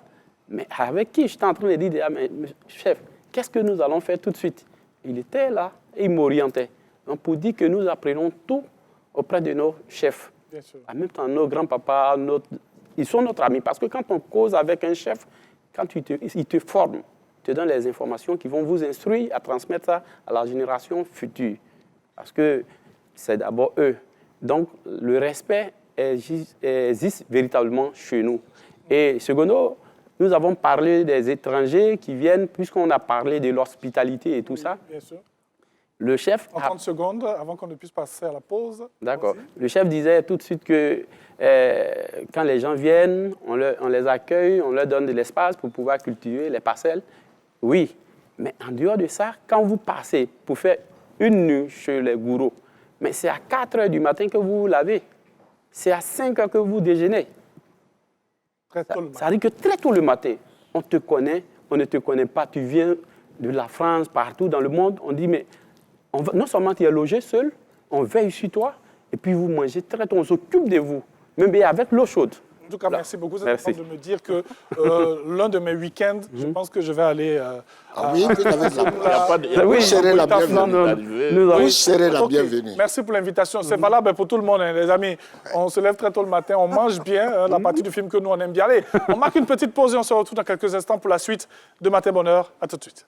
mais avec qui j'étais en train de dire, ah, mais, chef, qu'est-ce que nous allons faire tout de suite? Il était là et il m'orientait. Donc, pour dire que nous apprenons tout auprès de nos chefs. En même temps, nos grands-papas, ils sont notre amis. Parce que quand on cause avec un chef, quand ils te forment, te donnent les informations qui vont vous instruire à transmettre ça à la génération future. Parce que c'est d'abord eux. Donc, le respect existe véritablement chez nous. Et secondo, nous avons parlé des étrangers qui viennent, puisqu'on a parlé de l'hospitalité et tout ça. Bien sûr. Le chef... En 30 secondes, avant qu'on ne puisse passer à la pause. D'accord. Le chef disait tout de suite que quand les gens viennent, on les accueille, on leur donne de l'espace pour pouvoir cultiver les parcelles. Oui, mais en dehors de ça, quand vous passez pour faire une nuit chez les gourous, mais c'est à 4 heures du matin que vous vous lavez. C'est à 5 heures que vous déjeunez. Très tôt le matin. Ça veut dire que très tôt le matin, on te connaît, on ne te connaît pas. Tu viens de la France, partout dans le monde. On dit, mais non seulement tu es logé seul, on veille sur toi, et puis vous mangez très tôt, on s'occupe de vous, même avec l'eau chaude. En tout cas, merci beaucoup. C'est important de me dire que l'un de mes week-ends, je pense que je vais aller... oui, vous serez la bienvenue. Vous serez la bienvenue. Merci pour l'invitation. C'est valable pour tout le monde, hein, les amis. On se lève très tôt le matin, on mange bien, la partie du film que nous, on aime bien. Allez, on marque une petite pause et on se retrouve dans quelques instants pour la suite de Matin Bonheur. À tout de suite.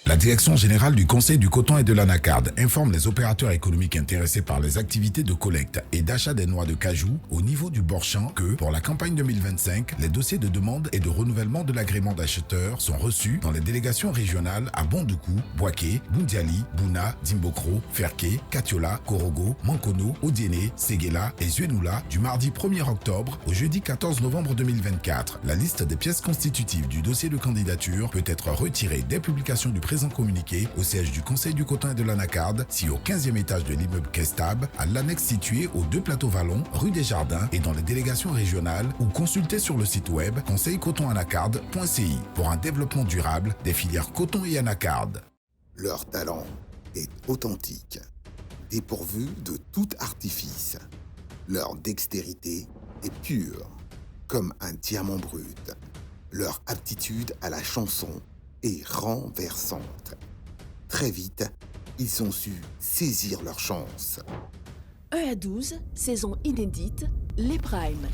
La Direction générale du Conseil du coton et de l'anacarde informe les opérateurs économiques intéressés par les activités de collecte et d'achat des noix de cajou au niveau du bord-champ que, pour la campagne 2025, les dossiers de demande et de renouvellement de l'agrément d'acheteur sont reçus dans les délégations régionales à Bondoukou, Boaké, Boundiali, Bouna, Dimbokro, Ferké, Katiola, Korogo, Mankono, Odiéné, Séguéla et Zuenoula du mardi 1er octobre au jeudi 14 novembre 2024. La liste des pièces constitutives du dossier de candidature peut être retirée dès publication du présent communiqué au siège du Conseil du coton et de l'anacarde, si au 15e étage de l'immeuble Kestab, à l'annexe située aux 2 plateaux Vallon, rue des Jardins et dans les délégations régionales, ou consultez sur le site web conseilcotonanacarde.ci pour un développement durable des filières coton et anacarde. Leur talent est authentique, dépourvu de tout artifice. Leur dextérité est pure, comme un diamant brut. Leur aptitude à la chanson est renversante. Très vite, ils ont su saisir leur chance. 1 à 12, saison inédite, les Primes.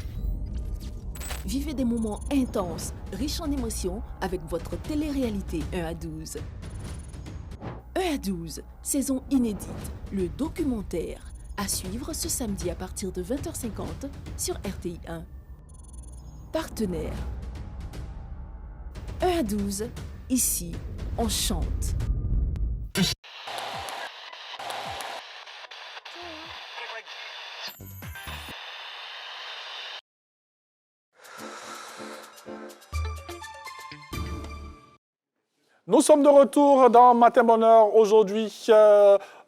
Vivez des moments intenses, riches en émotions avec votre télé-réalité 1 à 12. 1 à 12, saison inédite, le documentaire. À suivre ce samedi à partir de 20h50 sur RTI 1. Partenaire. 1 à 12, ici, on chante. Nous sommes de retour dans Matin Bonheur. Aujourd'hui,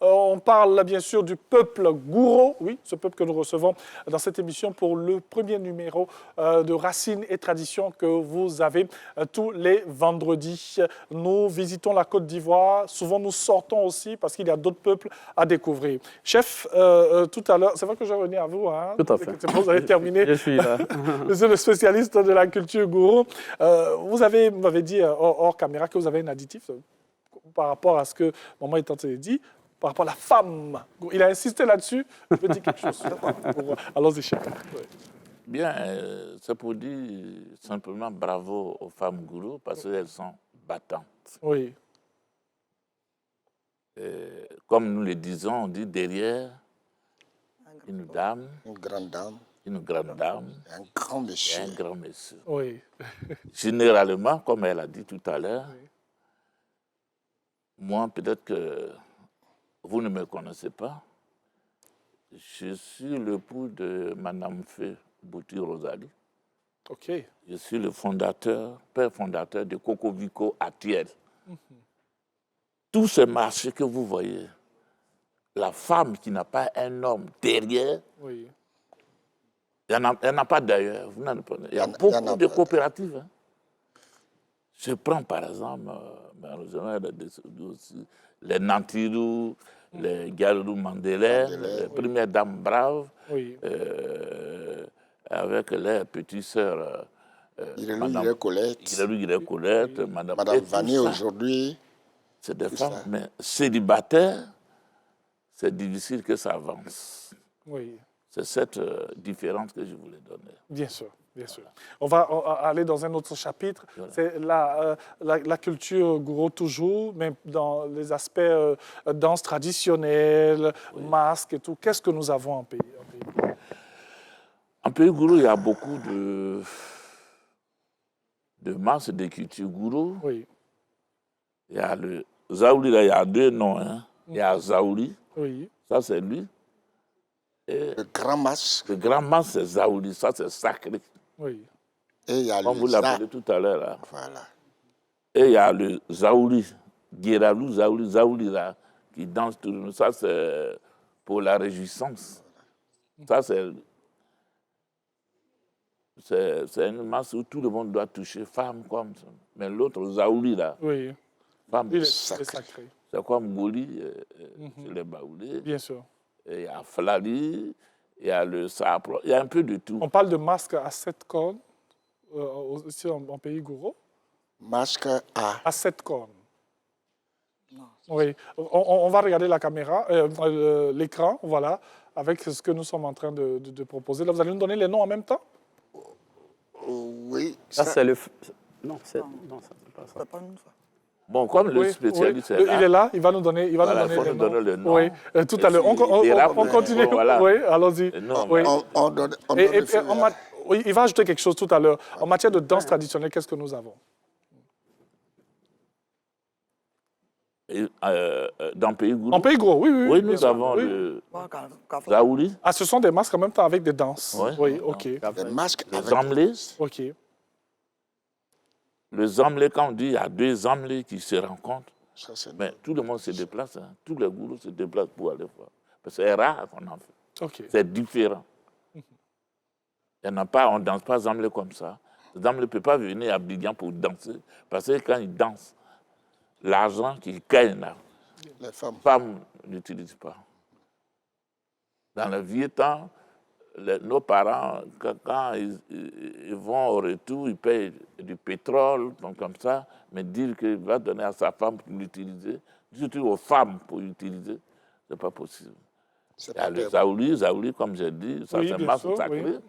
on parle bien sûr du peuple Gouro. Oui, ce peuple que nous recevons dans cette émission pour le premier numéro de Racines et Traditions que vous avez tous les vendredis. Nous visitons la Côte d'Ivoire. Souvent, nous sortons aussi parce qu'il y a d'autres peuples à découvrir. Chef, tout à l'heure, c'est vrai que je revenais à vous. Hein, tout à fait. C'est bon, vous avez terminé. Je suis là. Monsieur le spécialiste de la culture Gouro. Vous m'avez dit hors caméra que vous avez un additif par rapport à ce que maman est en train de dire, par rapport à la femme. Il a insisté là-dessus. Je peux dire quelque chose. Allons-y, chef. Ouais. Bien, c'est pour dire simplement bravo aux femmes gourous parce qu'elles sont battantes. Oui. Comme nous le disons, on dit derrière une dame. Une grande dame. Une grande dame. Un grand monsieur. Un grand monsieur. Oui. Généralement, comme elle a dit tout à l'heure, oui. Moi, peut-être que vous ne me connaissez pas. Je suis l'époux de Madame Fé Bouti Rosalie. OK. Je suis le fondateur, père fondateur de Cocovico Atiel. Tous ces marchés que vous voyez, la femme qui n'a pas un homme derrière, oui. Il n'y en a pas d'ailleurs. Il y a beaucoup de coopératives. Hein. Je prends par exemple, les Nantirou, les Galou Mandela, les premières dames braves, oui. avec les petites sœurs. Madame Colette, Madame Vanny aujourd'hui. C'est des femmes, ça. Mais célibataires, c'est difficile que ça avance. Oui. C'est cette différence que je voulais donner. Bien sûr, bien sûr. On va aller dans un autre chapitre. Voilà. C'est la culture gourou toujours, mais dans les aspects danse traditionnelle, masque et tout. Qu'est-ce que nous avons en pays gourou? En pays gourou, il y a beaucoup de masques de culture gourou. Oui. Il y a le Zaouli, là, il y a deux noms. Hein. Il y a Zaouli, oui. Ça c'est lui. Et le grand masque. Le grand masque, c'est Zaouli, ça c'est sacré. Oui. Et il y a comme vous l'appelez tout à l'heure. Là. Voilà. Et il y a le Zaouli, Guéralou, Zaouli, là, qui danse tout le monde. Ça c'est pour la réjouissance. Ça c'est une masse où tout le monde doit toucher, femme comme ça. Mais l'autre, Zaouli, là, oui. femme, c'est sacré. C'est comme Goli, c'est les Baoulés. Bien sûr. Et il y a Flali, il y a le Sapro, il y a un peu de tout. On parle de masque à 7 cornes, aussi en pays gourou. Masque à 7 cornes. Non. Oui. On va regarder la caméra, l'écran, voilà, avec ce que nous sommes en train de proposer. Là, vous allez nous donner les noms en même temps? Oui. Ça, c'est le... Non, c'est pas ça. Bon, comme le spécialiste est là. Il est là, il va nous donner, voilà, les noms. Le nom. Oui, tout à l'heure. On continue. Voilà. Oui, allons-y. Oui. Oui, il va ajouter quelque chose tout à l'heure. En matière de danse traditionnelle, qu'est-ce que nous avons? Dans Pays Gourou. En Pays Gourou, oui. Oui, nous avons le Zaouli. Ah, ce sont des masques en même temps avec des danses. Oui, ok. Des masques avec des zamlés. Ok. Le zamlé, quand on dit il y a deux zamlés qui se rencontrent, mais tout le monde se déplace. Hein. Tous les gourous se déplacent pour aller voir. Parce que c'est rare qu'on en fait. Okay. C'est différent. Il y en a pas, on ne danse pas zamlé comme ça. Le zamlé ne peut pas venir à Abidjan pour danser. Parce que quand il danse, l'argent qu'il gagne là, les femmes n'utilisent pas. Dans le vieux temps, nos parents, quand ils vont au retour, ils payent du pétrole, donc comme ça, mais dire qu'il va donner à sa femme pour l'utiliser, surtout aux femmes pour l'utiliser, ce n'est pas possible. Il y a le Zaouli, comme j'ai dit, ça c'est un masque sacré. Oui.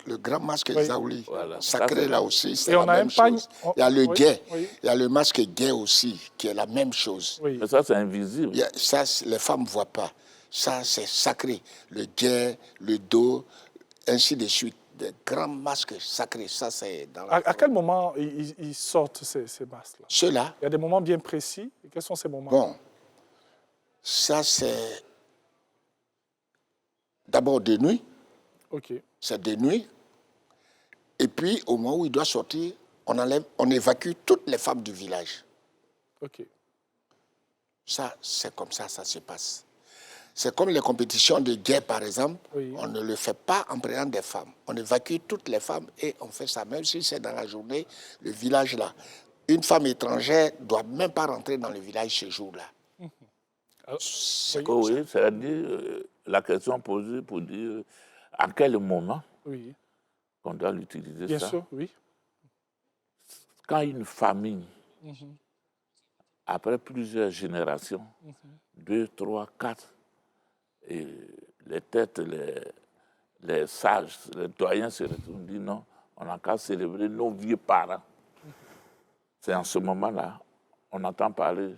Le grand masque Zaouli, voilà. Sacré là aussi, c'est la même chose. Il y a le guet, il y a le masque guet aussi, qui est la même chose. Oui. Mais ça c'est invisible. Ça, les femmes ne voient pas. Ça, c'est sacré. Le guet, le dos, ainsi de suite. Des grands masques sacrés. Ça, c'est dans la... À quel moment ils sortent ces masques-là? Ceux-là. Il y a des moments bien précis. Et quels sont ces moments? Bon, ça, c'est d'abord de nuit. OK. C'est de nuit. Et puis, au moment où il doit sortir, on évacue toutes les femmes du village. OK. Ça, c'est comme ça se passe. C'est comme les compétitions de guerre, par exemple. Oui. On ne le fait pas en prenant des femmes. On évacue toutes les femmes et on fait ça, même si c'est dans la journée, le village là. Une femme étrangère ne doit même pas rentrer dans le village ce jour-là. Oui, c'est-à-dire la question posée pour dire à quel moment on doit l'utiliser. Bien sûr, oui. Quand une famille, après plusieurs générations, 2, 3, 4, et les têtes, les sages, les doyens se retournent, disent non, on n'a qu'à célébrer nos vieux parents. C'est en ce moment-là, on entend parler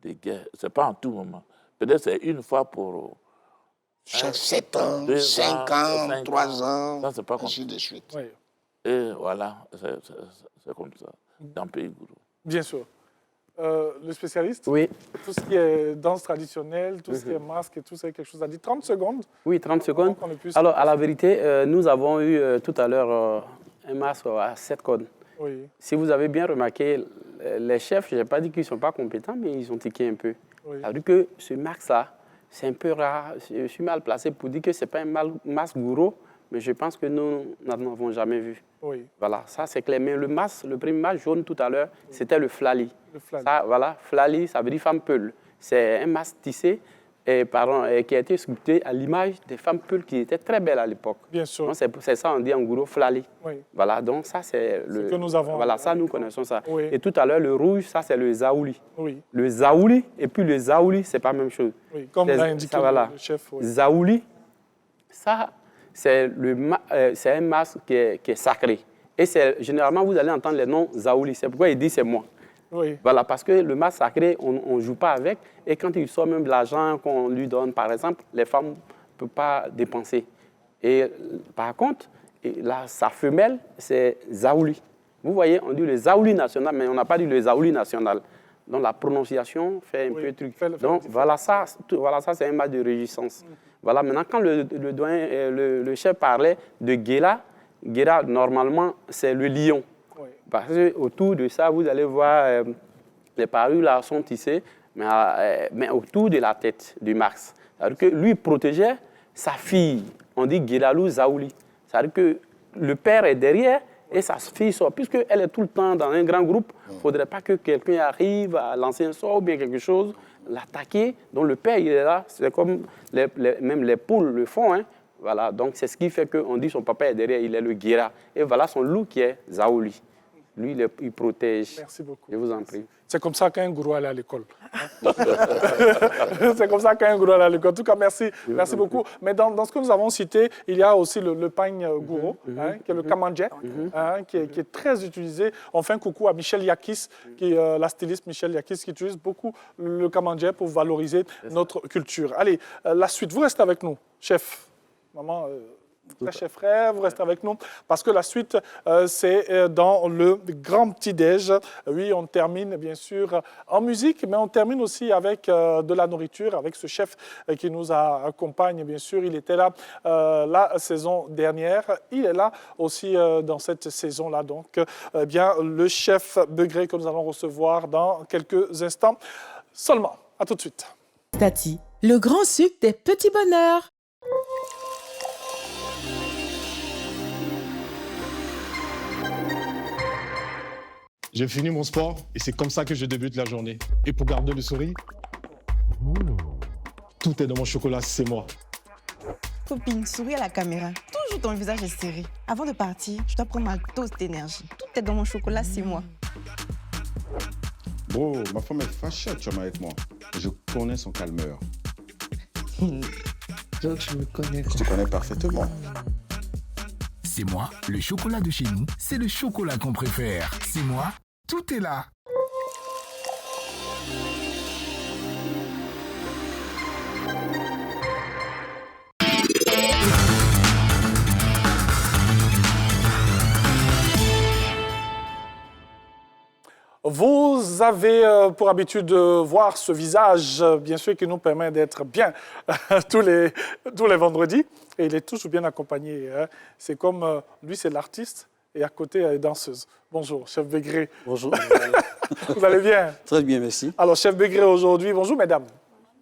de guerre. Ce n'est pas en tout moment. Peut-être c'est une fois pour... Chaque 7 ans, 5 ans, 3 ans, ça, pas ainsi de suite. Oui. Et voilà, c'est comme ça, dans le pays gourou. Bien sûr. Le spécialiste? Oui. Tout ce qui est danse traditionnelle, tout ce qui est masque et tout, c'est quelque chose à dire. 30 secondes? Oui, 30 secondes. Alors, à la vérité, nous avons eu tout à l'heure un masque à 7 cordes. Oui. Si vous avez bien remarqué, les chefs, je n'ai pas dit qu'ils ne sont pas compétents, mais ils ont tiqué un peu. Oui. Ça veut dire que ce masque-là, c'est un peu rare. Je suis mal placé pour dire que ce n'est pas un masque gourou, mais je pense que nous n'en avons jamais vu. Oui. Voilà, ça c'est clair. Mais le masque, le premier masque jaune tout à l'heure, c'était le flali. Le flali. Ça, voilà, flali, ça veut dire femme peule. C'est un masque tissé qui a été sculpté à l'image des femmes peules qui étaient très belles à l'époque. Bien sûr. C'est ça, on dit en gourou flali. Oui. Voilà, donc ça c'est le... Ce que nous avons. Voilà, ça nous connaissons ça. Oui. Et tout à l'heure, le rouge, ça c'est le zaouli. Oui. Le zaouli et puis le zaouli, c'est pas la même chose. Oui, comme l'a indiqué le chef. Oui. Zaouli, ça, c'est un masque qui est sacré. Et généralement, vous allez entendre les noms Zaouli. C'est pourquoi il dit c'est moi. Oui. Voilà, parce que le masque sacré, on ne joue pas avec. Et quand il sort même de l'argent qu'on lui donne, par exemple, les femmes ne peuvent pas dépenser. Et par contre, sa femelle, c'est Zaouli. Vous voyez, on dit le Zaouli national, mais on n'a pas dit le Zaouli national. Donc la prononciation fait un peu truc. Donc voilà ça c'est un match de réjouissance. Voilà, maintenant quand le chef parlait de Guéla, normalement c'est le lion. Oui. Parce qu'autour de ça, vous allez voir, les parures là sont tissées, mais autour de la tête du Max. C'est-à-dire que lui protégeait sa fille. On dit Guélalou Zaouli. C'est-à-dire que le père est derrière et sa fille sort. Puisqu'elle est tout le temps dans un grand groupe, il ne faudrait pas que quelqu'un arrive à lancer un sort ou bien quelque chose, l'attaquer. Donc le père, il est là. C'est comme même les poules le font. Hein. Voilà. Donc c'est ce qui fait qu'on dit son papa est derrière, il est le Guéra. Et voilà son loup qui est Zaouli. Lui, il protège. Merci beaucoup. Je vous en prie. C'est comme ça qu'un gourou allait à l'école. C'est comme ça qu'un gourou allait à l'école. En tout cas, merci beaucoup. Mais dans ce que nous avons cité, il y a aussi le pagne gourou, qui est le kamandje, qui est très utilisé. On fait un coucou à Michel Yakis, la styliste Michel Yakis, qui utilise beaucoup le kamandje pour valoriser notre culture. Allez, la suite. Vous restez avec nous, chef. Maman... Chef frère, vous restez avec nous parce que la suite, c'est dans le grand petit-déj. Oui, on termine bien sûr en musique, mais on termine aussi avec de la nourriture, avec ce chef qui nous accompagne, bien sûr. Il était là la saison dernière. Il est là aussi dans cette saison-là. Donc, bien, le chef Begré que nous allons recevoir dans quelques instants seulement. À tout de suite. Tati, le grand sucre des petits bonheurs. J'ai fini mon sport et c'est comme ça que je débute la journée. Et pour garder le sourire, tout est dans mon chocolat, c'est moi. Copine, souris à la caméra. Toujours ton visage est serré. Avant de partir, je dois prendre ma dose d'énergie. Tout est dans mon chocolat, c'est moi. Bro, ma femme est fâchée actuellement avec moi. Je connais son calmeur. Donc je me connais. Je te connais parfaitement. C'est moi, le chocolat de chez nous, c'est le chocolat qu'on préfère. C'est moi, tout est là. Vous avez pour habitude de voir ce visage, bien sûr, qui nous permet d'être bien tous les vendredis. Et il est toujours bien accompagné. Hein. C'est comme, lui, c'est l'artiste et à côté, elle est danseuse. Bonjour, chef Begré. Bonjour. Vous allez bien? Très bien, merci. Alors, chef Begré aujourd'hui, bonjour mesdames.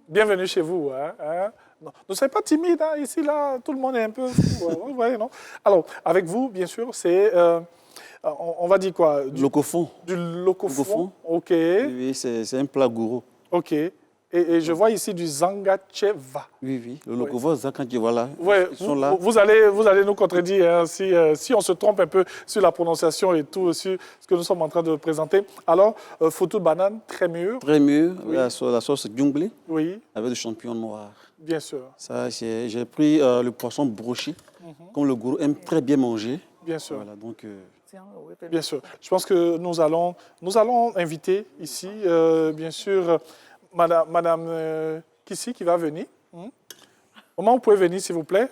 Bienvenue chez vous. Hein. Non, ne soyez pas timide, hein. Ici, là, tout le monde est un peu fou. Vous voyez, non? Alors, avec vous, bien sûr, c'est... on va dire quoi? Locofon. Du locofon. OK. Oui, c'est un plat gourou. OK. Et je vois ici du zangacheva. Oui. Le locofon, voilà. Ouais, ils sont là. Vous allez nous contredire hein, si on se trompe un peu sur la prononciation et tout, sur ce que nous sommes en train de présenter. Alors, photo de banane, très mûre. Très mûre, oui. la sauce djunglé. Oui. Avec du champignon noir. Bien sûr. Ça, j'ai pris le poisson broché, comme le gourou aime très bien manger. Bien sûr. Voilà, donc... Bien sûr. Je pense que nous allons inviter ici, bien sûr, Madame Kissi qui va venir. Comment vous pouvez venir, s'il vous plaît?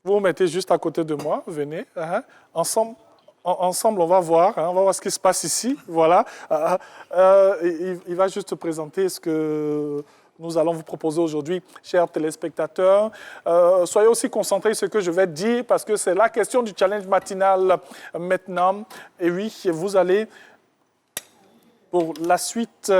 Vous vous mettez juste à côté de moi. Venez. Ensemble, on va voir. On va voir ce qui se passe ici. Voilà. Il va juste présenter ce que... nous allons vous proposer aujourd'hui, chers téléspectateurs. Soyez aussi concentrés sur ce que je vais dire parce que c'est la question du challenge matinal maintenant. Et oui, vous allez, pour la suite,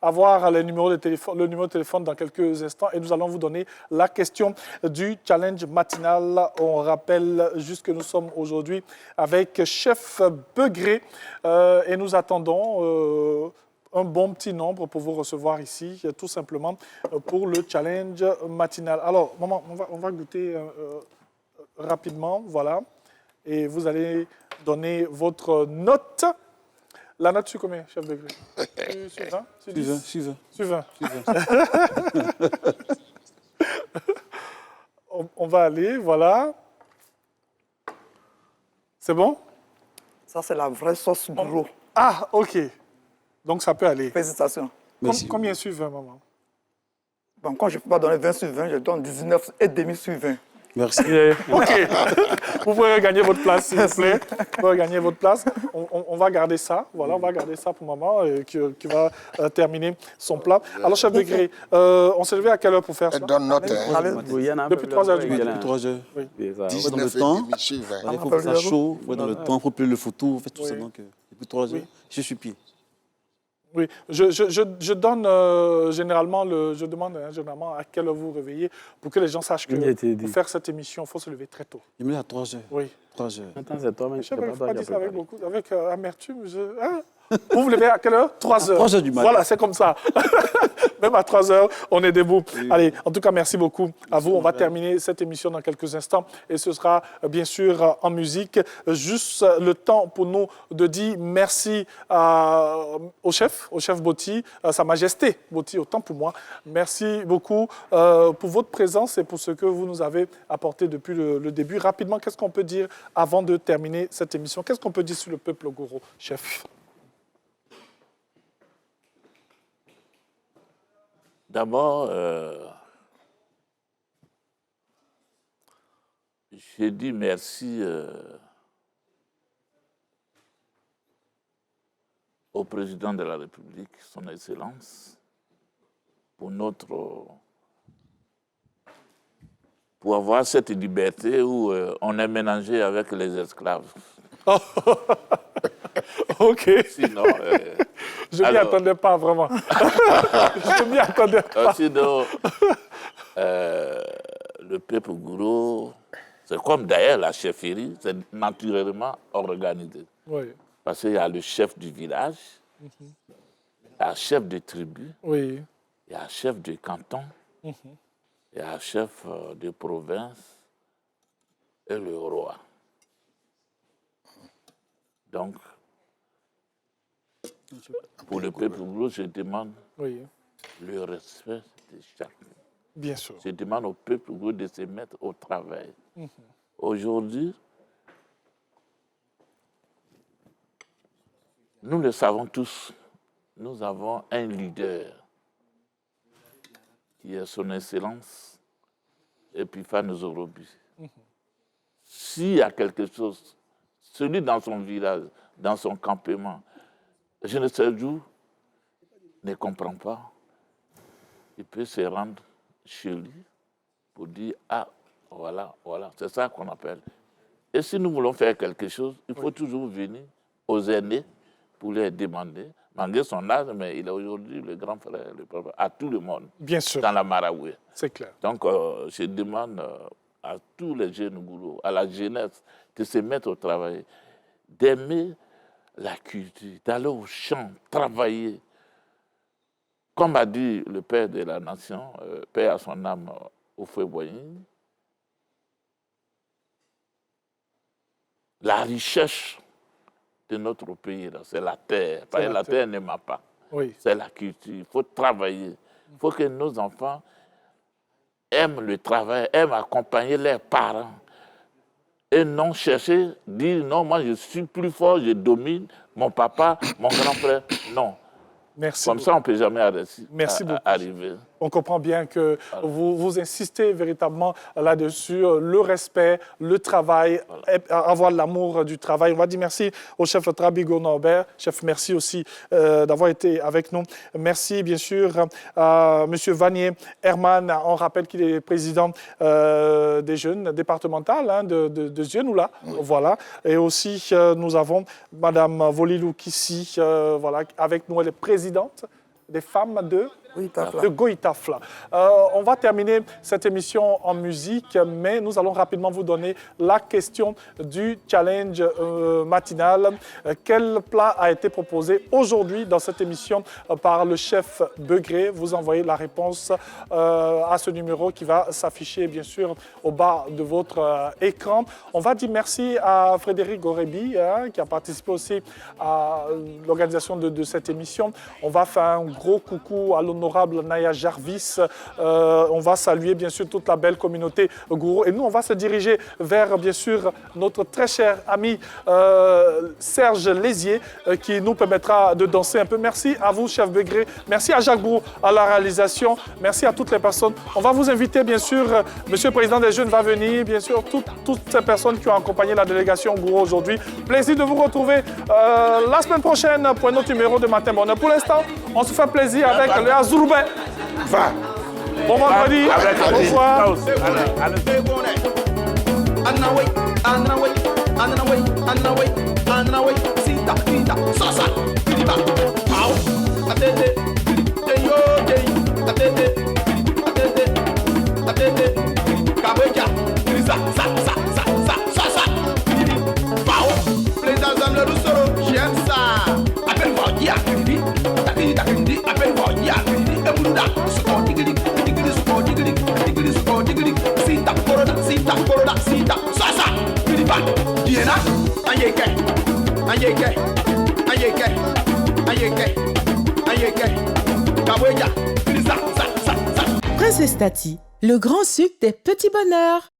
avoir le numéro de téléphone dans quelques instants et nous allons vous donner la question du challenge matinal. On rappelle juste que nous sommes aujourd'hui avec Chef Begré et nous attendons... un bon petit nombre pour vous recevoir ici, tout simplement pour le challenge matinal. Alors, maman, on va goûter rapidement, voilà. Et vous allez donner votre note. La note sur combien, chef Begré? Sur 20? Sur 20. on va aller, voilà. C'est bon? Ça, c'est la vraie sauce gros. Ah, OK. Donc, ça peut aller. Félicitations. Combien sur 20, maman? Bon, quand je ne peux pas donner 20 sur 20, je donne 19,5 sur 20. Merci. OK. Vous pouvez regagner votre place, s'il vous plaît. Vous pouvez regagner votre place. On va garder ça. Voilà, on va garder ça pour maman qui va terminer son plat. Alors, chef de gré, on s'est levé à quelle heure pour faire ça? Donne note. Depuis 3 heures du matin. Depuis 3 heures. Oui. Il faut dans le temps. Il faut que ça chaud. Il faut dans le temps. Il faut plier le photo. Fait tout ça. Donc, depuis 3 heures, je suis pied. Oui, je donne généralement, je demande généralement à quelle heure vous vous réveillez pour que les gens sachent que pour faire cette émission, il faut se lever très tôt. Il me lève à 3 heures. Oui. 3 heures. Attends, c'est toi-même. Je ne sais pas dire ça avec amertume. Vous vous levez à quelle heure? 3 heures. 3 heures du matin. Voilà, c'est comme ça. Même à 3 heures, on est debout. Oui. Allez, en tout cas, merci beaucoup à vous. On va terminer cette émission dans quelques instants et ce sera bien sûr en musique. Juste le temps pour nous de dire merci au chef Botti, Sa Majesté Botti, autant pour moi. Merci beaucoup pour votre présence et pour ce que vous nous avez apporté depuis le début. Rapidement, qu'est-ce qu'on peut dire avant de terminer cette émission? Qu'est-ce qu'on peut dire sur le peuple Goro, chef? D'abord, j'ai dit merci au président de la République, son Excellence, pour avoir cette liberté où on est mélangé avec les esclaves. OK. Sinon, je ne m'y attendais pas vraiment. Je ne m'y attendais pas. Sinon, le peuple Gouro, c'est comme d'ailleurs la chefferie, c'est naturellement organisé. Oui. Parce qu'il y a le chef du village, il y a le chef de tribu, oui. Il y a un chef de canton, il y a un chef de province et le roi. Donc, pour le peuple Gouro, je demande le respect de chacun. Bien sûr. Je demande au peuple Gouro de se mettre au travail. Aujourd'hui, nous le savons tous, nous avons un leader qui est son Excellence Epiphane Zorobi. S'il y a quelque chose, celui dans son village, dans son campement, je ne sais d'où, ne comprend pas, il peut se rendre chez lui pour dire « Ah, voilà, voilà », c'est ça qu'on appelle. Et si nous voulons faire quelque chose, il faut toujours venir aux aînés pour les demander, malgré son âge, mais il est aujourd'hui le grand frère, le papa, à tout le monde. Bien sûr. Dans la Maraoué. C'est clair. Donc, je demande à tous les jeunes gourous, à la jeunesse, de se mettre au travail, d'aimer la culture, d'aller au champ, travailler. Comme a dit le père de la nation, père à son âme, Houphouët-Boigny, la richesse de notre pays, c'est la terre. Parce que la terre ne m'a pas. Oui. C'est la culture. Il faut travailler. Il faut que nos enfants aiment le travail, aiment accompagner leurs parents. Et non chercher, dire non, moi je suis plus fort, je domine, mon papa, mon grand frère. Non. Merci Comme beaucoup. Ça, on ne peut jamais arriver. On comprend bien que vous insistez véritablement là-dessus, le respect, le travail, avoir l'amour du travail. On va dire merci au chef Trabigo Norbert. Chef, merci aussi d'avoir été avec nous. Merci bien sûr à M. Vanier Herman. On rappelle qu'il est président des jeunes départementales de Zienoula. Voilà. Et aussi, nous avons Mme Volilou Kissi, voilà, avec nous. Elle est présidente des femmes de Goïtafla. On va terminer cette émission en musique, mais nous allons rapidement vous donner la question du challenge matinal. Quel plat a été proposé aujourd'hui dans cette émission par le chef Begré? Vous envoyez la réponse à ce numéro qui va s'afficher bien sûr au bas de votre écran. On va dire merci à Frédéric Gorebi qui a participé aussi à l'organisation de cette émission. On va faire un gros coucou à l'honneur l'honorable Naya Jarvis. On va saluer bien sûr toute la belle communauté gourou. Et nous, on va se diriger vers bien sûr notre très cher ami Serge Lézier qui nous permettra de danser un peu. Merci à vous, chef Begré. Merci à Jacques Brou à la réalisation. Merci à toutes les personnes. On va vous inviter bien sûr, Monsieur le Président des Jeunes va venir, bien sûr, toutes ces personnes qui ont accompagné la délégation gourou aujourd'hui. Plaisir de vous retrouver la semaine prochaine pour un autre numéro de Matin Bonheur. Pour l'instant, on se fait plaisir avec le Azourbe. Bon vendredi. Bonsoir. J'aime ça. Appelle-moi Dia Kundi. Appelle-moi Dia Kundi. Ebunda. Suko digili. Suko digili. Suko digili. Sita koroda. Sita. Sasa. Kudiba. Diena. Ayeke. Princesse Tati, le grand sucre des petits bonheurs.